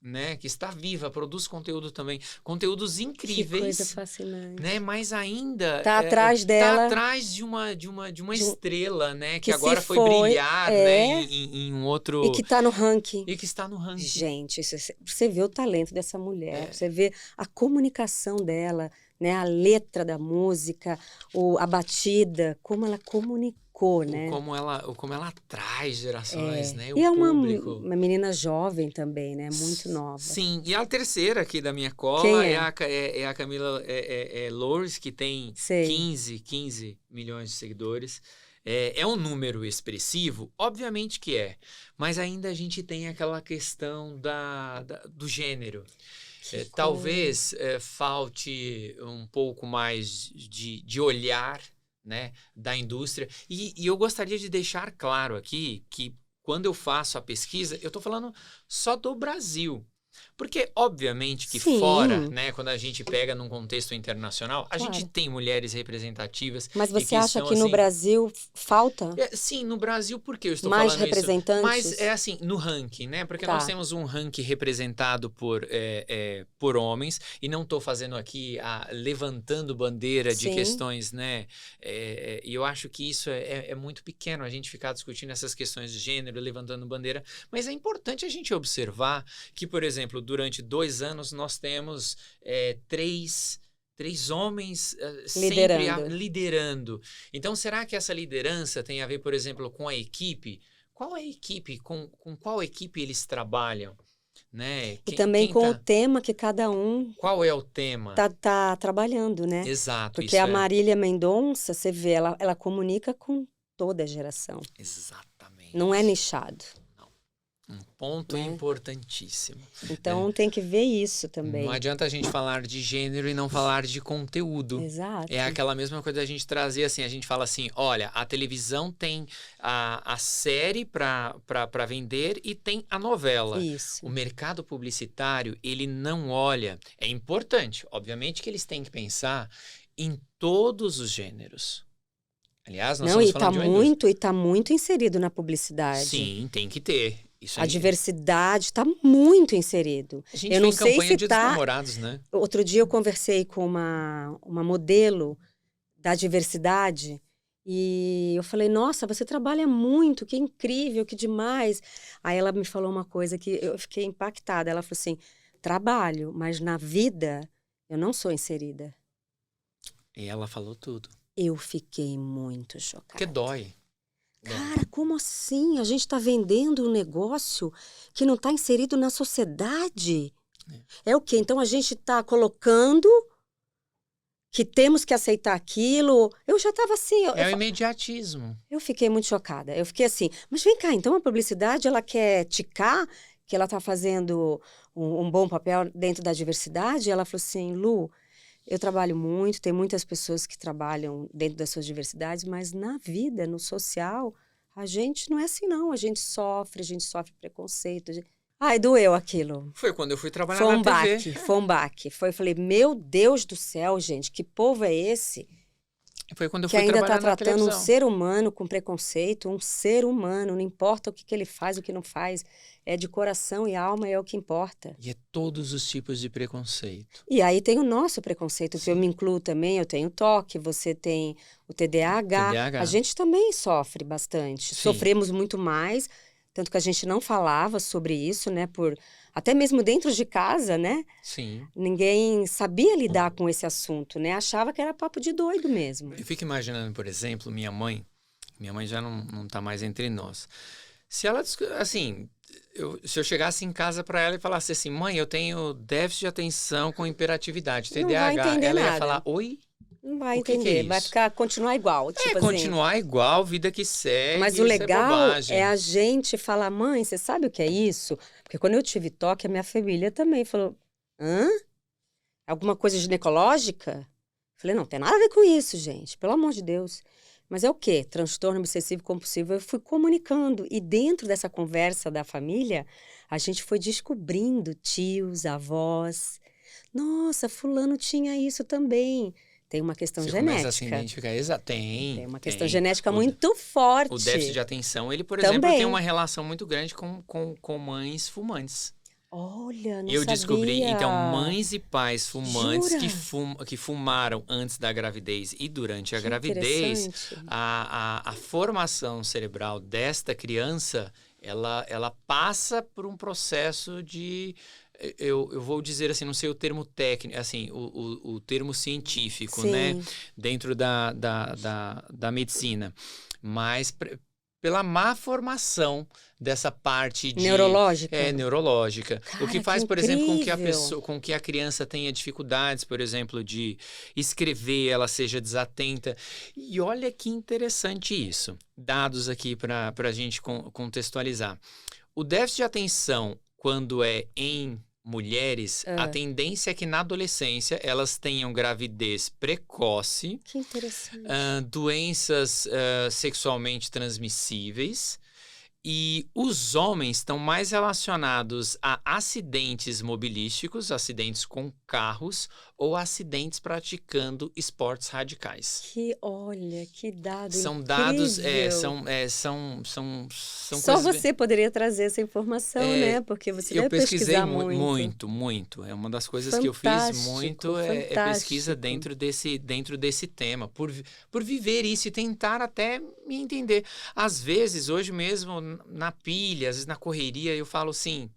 S2: né? Que está viva, produz conteúdo também. Conteúdos
S1: Que
S2: incríveis.
S1: coisa fascinante.
S2: Né? Mas ainda
S1: Tá atrás dela.
S2: tá atrás de uma estrela, né? Que
S1: que
S2: agora
S1: se
S2: foi
S1: foi,
S2: brilhar, né? Em um outro.
S1: E que tá no ranking.
S2: E que está no ranking.
S1: Gente, você vê o talento dessa mulher, você vê a comunicação dela, né? A letra da música, a batida, como ela comunicou, né?
S2: Como ela atrai gerações, né?
S1: E é
S2: O público.
S1: uma menina jovem também, né? Muito nova.
S2: Sim, e a terceira aqui da minha cola
S1: Quem
S2: é a Camila Loures, que tem
S1: Sei.
S2: 15 milhões de seguidores. É um número expressivo? Obviamente que é. Mas ainda a gente tem aquela questão do gênero. Talvez falte um pouco mais de olhar, né, da indústria. E eu gostaria de deixar claro aqui que quando eu faço a pesquisa, eu estou falando só do Brasil. Porque, obviamente, que
S1: Sim.
S2: fora, né, quando a gente pega num contexto internacional, a
S1: Claro.
S2: gente tem mulheres representativas.
S1: Mas você
S2: e que
S1: acha
S2: são,
S1: que no
S2: assim,
S1: Brasil falta
S2: sim, no Brasil, por que eu estou
S1: mais
S2: falando isso?
S1: representantes?
S2: Mas é assim, no ranking, né? Porque
S1: Tá.
S2: nós temos um ranking representado por homens, e não estou fazendo aqui levantando bandeira de
S1: Sim.
S2: questões, né? E eu acho que isso é muito pequeno, a gente ficar discutindo essas questões de gênero, levantando bandeira, mas é importante a gente observar que, por exemplo, durante 2 anos nós temos três homens sempre liderando. Então, será que essa liderança tem a ver, por exemplo, com a equipe? Qual é a equipe? Com qual equipe eles trabalham? Né?
S1: E também com o tema que cada um
S2: Qual é o tema?
S1: tá trabalhando, né?
S2: Exato.
S1: Porque a Marília Mendonça, você vê, ela comunica com toda a geração.
S2: Exatamente.
S1: Não é nichado.
S2: Um ponto importantíssimo.
S1: Então tem que ver isso também.
S2: Não adianta a gente falar de gênero e não falar de conteúdo.
S1: Exato.
S2: É aquela mesma coisa da gente trazer assim, a gente fala assim, olha, a televisão tem a série para vender e tem a novela.
S1: Isso.
S2: O mercado publicitário, ele não olha, é importante, obviamente que eles têm que pensar em todos os gêneros. Aliás, nós estamos falando de uma indústria.
S1: E tá muito inserido na publicidade.
S2: Sim, tem que ter. Isso
S1: a diversidade está muito inserido.
S2: A gente fez campanha de Dia dos Namorados, né?
S1: Outro dia eu conversei com uma modelo da diversidade e eu falei, nossa, você trabalha muito, que incrível, que demais. Aí ela me falou uma coisa que eu fiquei impactada. Ela falou assim, trabalho, mas na vida eu não sou inserida.
S2: E ela falou tudo.
S1: Eu fiquei muito chocada.
S2: Porque dói.
S1: Cara, como assim? A gente está vendendo um negócio que não está inserido na sociedade? É o quê? Então a gente está colocando que temos que aceitar aquilo. Eu já estava assim...
S2: É o imediatismo.
S1: Eu fiquei muito chocada. Eu fiquei assim, mas vem cá, então a publicidade ela quer ticar que ela está fazendo um bom papel dentro da diversidade? Ela falou assim, Lu, eu trabalho muito, tem muitas pessoas que trabalham dentro das suas diversidades, mas na vida, no social, a gente não é assim não, a gente sofre preconceito. Ai, doeu aquilo.
S2: Foi quando eu fui trabalhar na TV.
S1: Foi um baque. Eu falei, meu Deus do céu, gente, que povo é esse?
S2: Foi quando eu
S1: fui
S2: trabalhar na televisão.
S1: Que ainda está tratando um ser humano com preconceito, um ser humano, não importa o que ele faz, o que não faz. É de coração e alma, é o que importa.
S2: E é todos os tipos de preconceito.
S1: E aí tem o nosso preconceito, que eu me incluo também, eu tenho TOC, você tem o TDAH. A gente também sofre bastante. Sim. Sofremos muito mais, tanto que a gente não falava sobre isso, né? Até mesmo dentro de casa, né?
S2: Sim.
S1: Ninguém sabia lidar com esse assunto, né? Achava que era papo de doido mesmo.
S2: Eu fico imaginando, por exemplo, minha mãe já não tá mais entre nós. Se ela, assim, se eu chegasse em casa para ela e falasse assim, mãe, eu tenho déficit de atenção com hiperatividade, TDAH, ela ia falar, oi?
S1: Não vai entender, vai continuar igual. Tipo
S2: continuar igual, vida que segue.
S1: Mas o legal é a gente falar, mãe, você sabe o que é isso? Porque quando eu tive toque, a minha família também falou, hã? Alguma coisa ginecológica? Falei, não, tem nada a ver com isso, gente, pelo amor de Deus. Mas é o quê? Transtorno obsessivo compulsivo. Eu fui comunicando. E dentro dessa conversa da família, a gente foi descobrindo tios, avós. Nossa, fulano tinha isso também. Tem uma questão
S2: Você começa a se
S1: genética.
S2: identificar.
S1: Tem uma questão
S2: Tem.
S1: genética
S2: O,
S1: muito
S2: o déficit de
S1: forte.
S2: atenção, ele, por exemplo, tem uma
S1: Também.
S2: relação muito grande com mães fumantes.
S1: Olha, não
S2: Eu descobri, então,
S1: sabia.
S2: mães e pais fumantes
S1: Jura?
S2: que fumaram antes da gravidez e durante a
S1: Que
S2: gravidez,
S1: interessante.
S2: a formação cerebral desta criança, ela passa por um processo de, eu vou dizer assim, não sei o termo técnico, assim, o termo científico, né,
S1: Sim.
S2: dentro da medicina, mas pela má formação dessa parte
S1: Neurológica?
S2: neurológica. O que
S1: Cara, que
S2: faz, por exemplo, com que a
S1: incrível.
S2: pessoa, com que a criança tenha dificuldades, por exemplo, de escrever, ela seja desatenta. E olha que interessante isso. Dados aqui para a gente contextualizar. O déficit de atenção, quando é em mulheres, a
S1: Ah,
S2: tendência é que na adolescência elas tenham gravidez precoce,
S1: que interessante.
S2: doenças sexualmente transmissíveis. E os homens estão mais relacionados a acidentes mobilísticos, acidentes com carros ou acidentes praticando esportes radicais.
S1: Olha, que dado
S2: São dados,
S1: incrível.
S2: são
S1: Só
S2: coisas.
S1: você poderia trazer essa informação, né? Porque você
S2: Eu
S1: deve
S2: pesquisei
S1: pesquisar muito.
S2: muito, muito. É uma das coisas que eu fiz
S1: Fantástico,
S2: muito é pesquisa
S1: fantástico.
S2: dentro desse tema, por viver isso e tentar até me entender. Às vezes, hoje mesmo, na pilha, às vezes na correria, eu falo assim,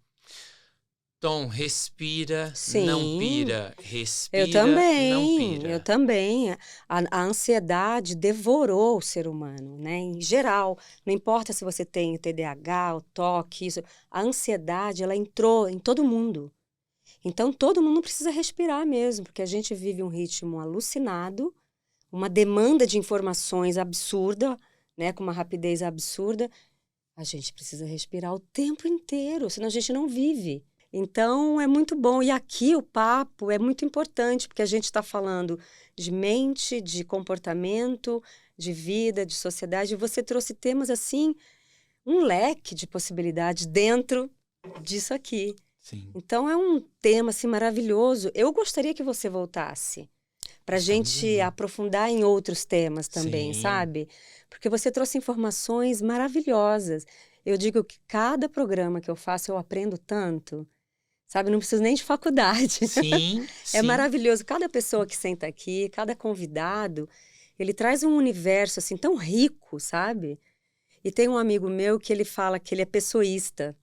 S2: Tom, respira, não
S1: Sim,
S2: pira,
S1: eu
S2: respira, não
S1: também, eu
S2: pira.
S1: também. A ansiedade devorou o ser humano, né? Em geral, não importa se você tem o TDAH, o toque, isso, a ansiedade, ela entrou em todo mundo. Então, todo mundo precisa respirar mesmo, porque a gente vive um ritmo alucinado, uma demanda de informações absurda, né? Com uma rapidez absurda. A gente precisa respirar o tempo inteiro, senão a gente não vive. Então, é muito bom. E aqui o papo é muito importante, porque a gente está falando de mente, de comportamento, de vida, de sociedade. E você trouxe temas assim, um leque de possibilidades dentro disso aqui.
S2: Sim,
S1: Então, é um tema assim, maravilhoso. Eu gostaria que você voltasse para a
S2: estamos
S1: gente
S2: aí.
S1: aprofundar em outros temas também,
S2: Sim,
S1: sabe? Porque você trouxe informações maravilhosas. Eu digo que cada programa que eu faço eu aprendo tanto, sabe? Não preciso nem de faculdade.
S2: sim,
S1: É
S2: sim.
S1: maravilhoso. Cada pessoa que senta aqui, cada convidado, ele traz um universo assim tão rico, sabe? E tem um amigo meu que ele fala que ele é pessoísta.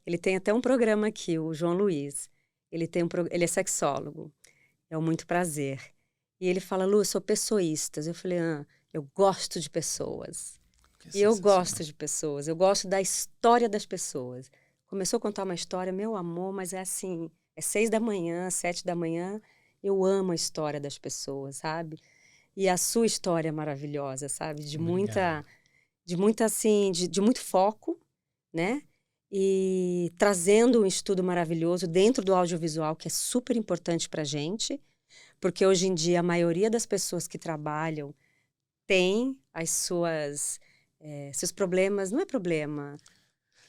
S1: Ele tem até um programa aqui, o João Luiz. Ele é sexólogo. É um muito prazer. E ele fala, Lu, eu sou pessoísta. Eu falei, eu gosto de pessoas.
S2: Que
S1: E eu
S2: sensacional.
S1: gosto de pessoas. Eu gosto da história das pessoas. Começou a contar uma história, meu amor, mas é assim, é 6 da manhã, 7 da manhã. Eu amo a história das pessoas, sabe? E a sua história é maravilhosa, sabe?
S2: Obrigado.
S1: De muita assim, de muito foco, né? E trazendo um estudo maravilhoso dentro do audiovisual, que é super importante para gente, porque hoje em dia a maioria das pessoas que trabalham tem as seus problemas, não é problema,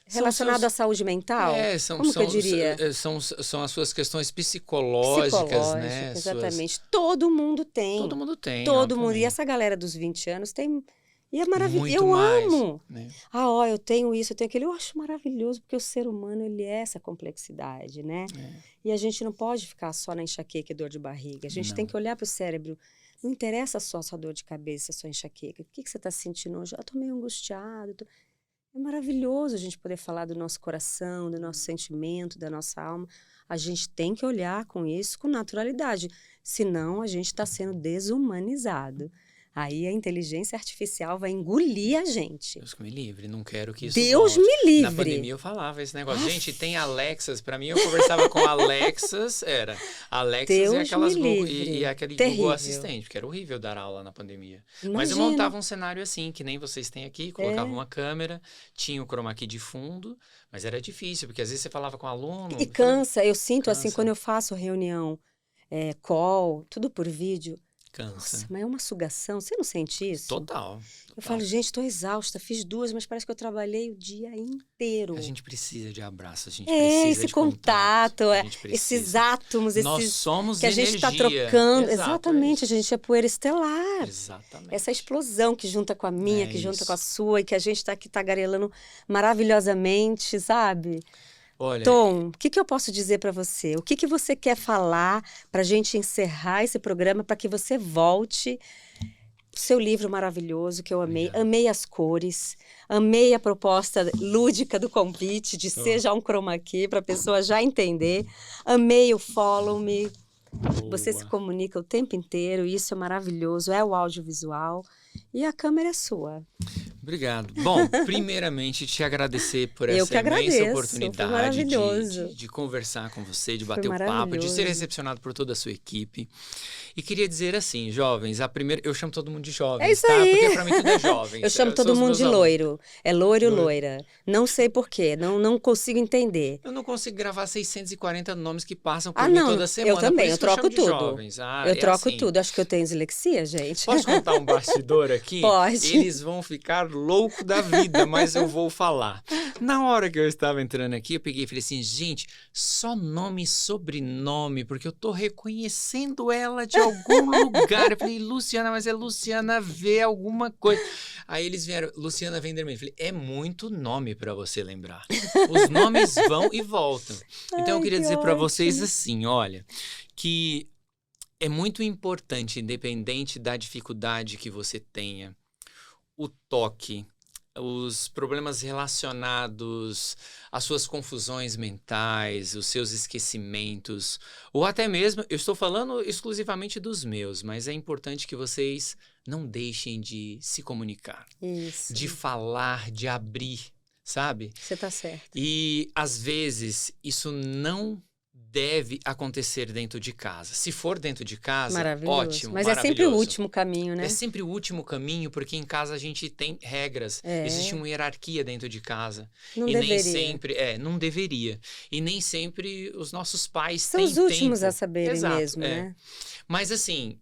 S2: São
S1: relacionado à
S2: seus.
S1: saúde mental,
S2: É,
S1: como que eu diria?
S2: são as suas questões psicológicas, né?
S1: Psicológica, exatamente. Todo mundo
S2: Todo
S1: tem.
S2: mundo tem,
S1: Todo mundo. E
S2: obviamente.
S1: essa galera dos 20 anos tem. E é maravilhoso.
S2: Muito
S1: Eu
S2: mais,
S1: amo.
S2: né?
S1: Ó, eu tenho isso, eu tenho aquilo. Eu acho maravilhoso, porque o ser humano, ele é essa complexidade, né?
S2: É,
S1: E a gente não pode ficar só na enxaqueca e dor de barriga. A gente tem
S2: não.
S1: que olhar para o cérebro. Não interessa só a sua dor de cabeça, a sua enxaqueca. O que que você está sentindo hoje? Eu tô meio angustiado. É maravilhoso a gente poder falar do nosso coração, do nosso sentimento, da nossa alma. A gente tem que olhar com isso com naturalidade, senão a gente está sendo desumanizado. Aí a inteligência artificial vai engolir a gente.
S2: Deus que me livre, não quero que isso
S1: Deus
S2: volte.
S1: me
S2: Na
S1: livre!
S2: pandemia eu falava esse negócio. Gente, tem
S1: Aff,
S2: Alexas. Pra mim, eu conversava com Alexas, era Alexas e
S1: Deus me
S2: aquelas Google e
S1: livre!
S2: aquele Google
S1: Terrível.
S2: Assistente, porque era horrível dar aula na pandemia. Mas eu
S1: Imagino.
S2: montava um cenário assim, que nem vocês têm aqui, colocava
S1: É.
S2: uma câmera, tinha o chroma key de fundo, mas era difícil, porque às vezes você falava com o aluno,
S1: E
S2: eu falei,
S1: cansa, eu sinto assim, quando
S2: cansa,
S1: eu faço reunião, call, tudo por vídeo,
S2: Cansa.
S1: Mas é uma sugação, você não sente isso?
S2: Total.
S1: Eu falo, gente, tô exausta, fiz 2, mas parece que eu trabalhei o dia inteiro.
S2: A gente precisa de abraço, a gente
S1: É,
S2: precisa
S1: esse
S2: de contato.
S1: contato,
S2: A gente precisa.
S1: esses átomos,
S2: Nós
S1: esses
S2: somos
S1: que a gente está
S2: energia.
S1: trocando.
S2: Exato,
S1: Exatamente,
S2: é
S1: a gente é poeira estelar.
S2: Exatamente.
S1: Essa explosão que junta com a minha,
S2: É
S1: que junta
S2: isso.
S1: com a sua, e que a gente está aqui tagarelando maravilhosamente, sabe?
S2: Olha,
S1: Tom, o que eu posso dizer para você? O que você quer falar para a gente encerrar esse programa, para que você volte? Seu livro maravilhoso, que eu amei.
S2: Obrigado.
S1: Amei as cores. Amei a proposta lúdica do convite, de ser já um chroma key, para a pessoa já entender. Amei o Follow Me. Você se
S2: boa.
S1: comunica o tempo inteiro, e isso é maravilhoso. É o audiovisual. E a câmera é sua.
S2: Obrigado. Bom, primeiramente te agradecer por
S1: Eu
S2: essa
S1: que agradeço,
S2: imensa
S1: foi
S2: oportunidade
S1: maravilhoso.
S2: de conversar com você, de
S1: Foi
S2: bater o papo, de ser
S1: maravilhoso.
S2: recepcionado por toda a sua equipe. E queria dizer assim, jovens, eu chamo todo mundo de jovens,
S1: É isso
S2: tá?
S1: aí.
S2: Porque pra mim tudo é jovens.
S1: Eu chamo
S2: São
S1: todo
S2: os
S1: mundo
S2: meus
S1: de
S2: alunos.
S1: loiro. É loiro e
S2: Loiro.
S1: loira. Não sei por quê, não consigo entender.
S2: Eu não consigo gravar 640 nomes que passam por
S1: Ah,
S2: mim
S1: não,
S2: toda semana.
S1: eu também,
S2: por isso
S1: eu
S2: que chamo
S1: troco
S2: de
S1: tudo.
S2: jovens.
S1: Eu
S2: É
S1: troco
S2: assim.
S1: tudo. Acho que eu tenho dislexia, gente.
S2: Posso contar um bastidor aqui?
S1: Pode.
S2: Eles vão ficar loucos da vida, mas eu vou falar. Na hora que eu estava entrando aqui, eu peguei e falei assim, gente, só nome e sobrenome, porque eu tô reconhecendo ela de algum lugar. Eu falei, Luciana, mas é Luciana V alguma coisa. Aí eles vieram, Luciana Venderman. Eu falei, é muito nome para você lembrar. Os nomes vão e voltam. Então eu
S1: Ai,
S2: queria
S1: que
S2: dizer para vocês
S1: ótimo.
S2: assim, olha, que é muito importante, independente da dificuldade que você tenha, o toque, os problemas relacionados às suas confusões mentais, os seus esquecimentos, ou até mesmo, eu estou falando exclusivamente dos meus, mas é importante que vocês não deixem de se comunicar,
S1: Isso.
S2: de falar, de abrir, sabe?
S1: Você tá certo.
S2: E às vezes isso não deve acontecer dentro de casa. Se for dentro de casa,
S1: Maravilhoso.
S2: ótimo,
S1: Mas é sempre o
S2: maravilhoso.
S1: último caminho, né?
S2: É sempre o último caminho, porque em casa a gente tem regras.
S1: É.
S2: Existe uma hierarquia dentro de casa.
S1: Não
S2: e
S1: deveria.
S2: nem sempre, não deveria. E nem sempre os nossos pais
S1: São
S2: têm
S1: os últimos
S2: tempo.
S1: a saberem
S2: Exato,
S1: mesmo, né?
S2: Mas assim,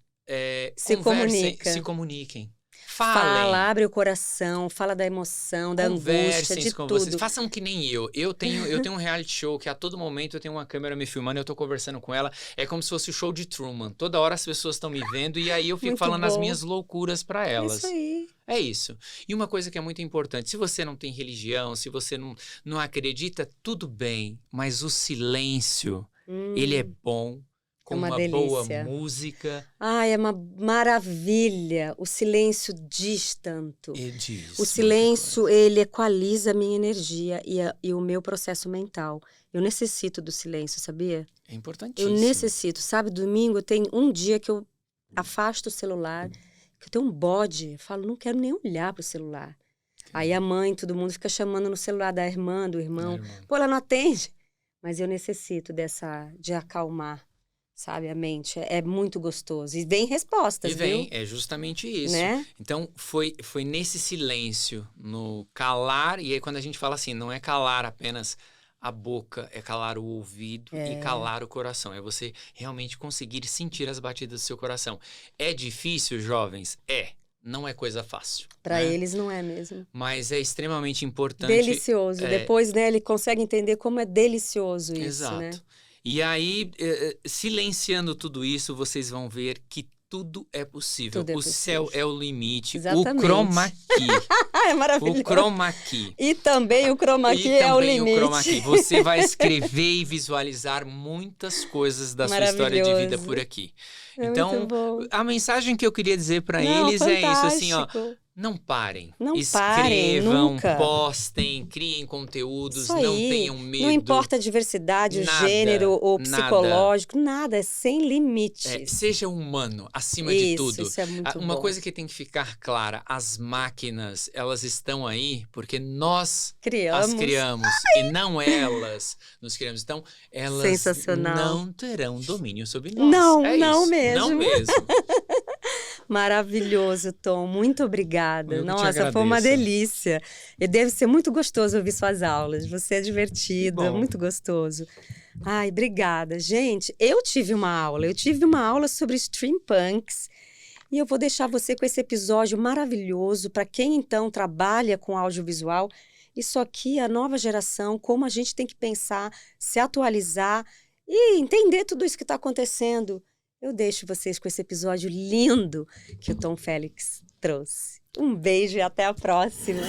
S1: Se comunica.
S2: se comuniquem. Falem.
S1: Fala, abre o coração, fala da emoção, da angústia,
S2: Conversem
S1: de
S2: com
S1: tudo.
S2: vocês. Façam que nem eu. Eu tenho um reality show que a todo momento eu tenho uma câmera me filmando, eu tô conversando com ela. É como se fosse o show de Truman. Toda hora as pessoas estão me vendo e aí eu fico
S1: Muito
S2: falando as
S1: bom.
S2: minhas loucuras para elas.
S1: Isso aí.
S2: É isso. E uma coisa que é muito importante, se você não tem religião, se você não acredita, tudo bem, mas o silêncio, ele é bom, com
S1: uma
S2: uma boa
S1: delícia.
S2: música.
S1: Ai, é uma maravilha. O silêncio diz tanto.
S2: E diz
S1: O
S2: muita
S1: silêncio, ele equaliza a minha energia e o meu processo mental. Eu necessito do silêncio, sabia?
S2: coisa. É
S1: Eu
S2: importantíssimo.
S1: necessito. Sabe, domingo eu tenho um dia que eu afasto o celular, que eu tenho um bode. Eu falo, não quero nem olhar pro celular. Aí a mãe, todo mundo fica chamando no celular da irmã, do irmão. Pô, ela não atende. Mas eu necessito de acalmar, sabe, a mente. É muito gostoso. E vem respostas,
S2: E vem,
S1: viu?
S2: é justamente isso.
S1: Né?
S2: Então, foi nesse silêncio, no calar, e aí quando a gente fala assim, não é calar apenas a boca, é calar o ouvido e calar o coração. É você realmente conseguir sentir as batidas do seu coração. É difícil, jovens? Não é coisa fácil.
S1: Para
S2: né?
S1: eles não é mesmo.
S2: Mas é extremamente importante.
S1: Delicioso. Depois, né, ele consegue entender como é delicioso isso,
S2: Exato.
S1: né?
S2: E aí, silenciando tudo isso, vocês vão ver que tudo é possível.
S1: Tudo é
S2: o céu
S1: possível.
S2: é o limite.
S1: Exatamente.
S2: O chroma key.
S1: Ah, é maravilhoso.
S2: O chroma key.
S1: E também o chroma key
S2: E
S1: é o
S2: também
S1: limite.
S2: o chroma key. Você vai escrever e visualizar muitas coisas da sua história de vida
S1: Maravilhoso.
S2: por aqui.
S1: É
S2: Então,
S1: muito bom.
S2: a mensagem que eu queria dizer para
S1: Não,
S2: eles é isso, assim, ó.
S1: fantástico.
S2: Não parem.
S1: Não parem,
S2: Escrevam,
S1: nunca.
S2: postem, criem conteúdos,
S1: Isso
S2: não
S1: aí.
S2: tenham medo.
S1: Não importa a diversidade, o
S2: Nada,
S1: gênero, ou
S2: nada.
S1: psicológico, nada, é sem limites.
S2: Seja humano, acima de tudo.
S1: Isso é muito
S2: Uma
S1: bom.
S2: coisa que tem que ficar clara, as máquinas, elas estão aí porque nós
S1: Criamos.
S2: as criamos e não elas nos criamos. Então, elas
S1: Sensacional.
S2: não terão domínio sobre nós.
S1: Não,
S2: É
S1: não
S2: isso.
S1: mesmo.
S2: Não mesmo.
S1: Maravilhoso, Tom. Muito obrigada.
S2: Eu que te
S1: Nossa, foi uma
S2: agradeço.
S1: delícia. E deve ser muito gostoso ouvir suas aulas. Você é divertido,
S2: Que
S1: é
S2: bom.
S1: muito gostoso. Ai, obrigada. Gente, eu tive uma aula sobre steampunks E eu vou deixar você com esse episódio maravilhoso para quem então trabalha com audiovisual. Isso aqui é a nova geração, como a gente tem que pensar, se atualizar e entender tudo isso que está acontecendo. Eu deixo vocês com esse episódio lindo que o Tom Félix trouxe. Um beijo e até a próxima!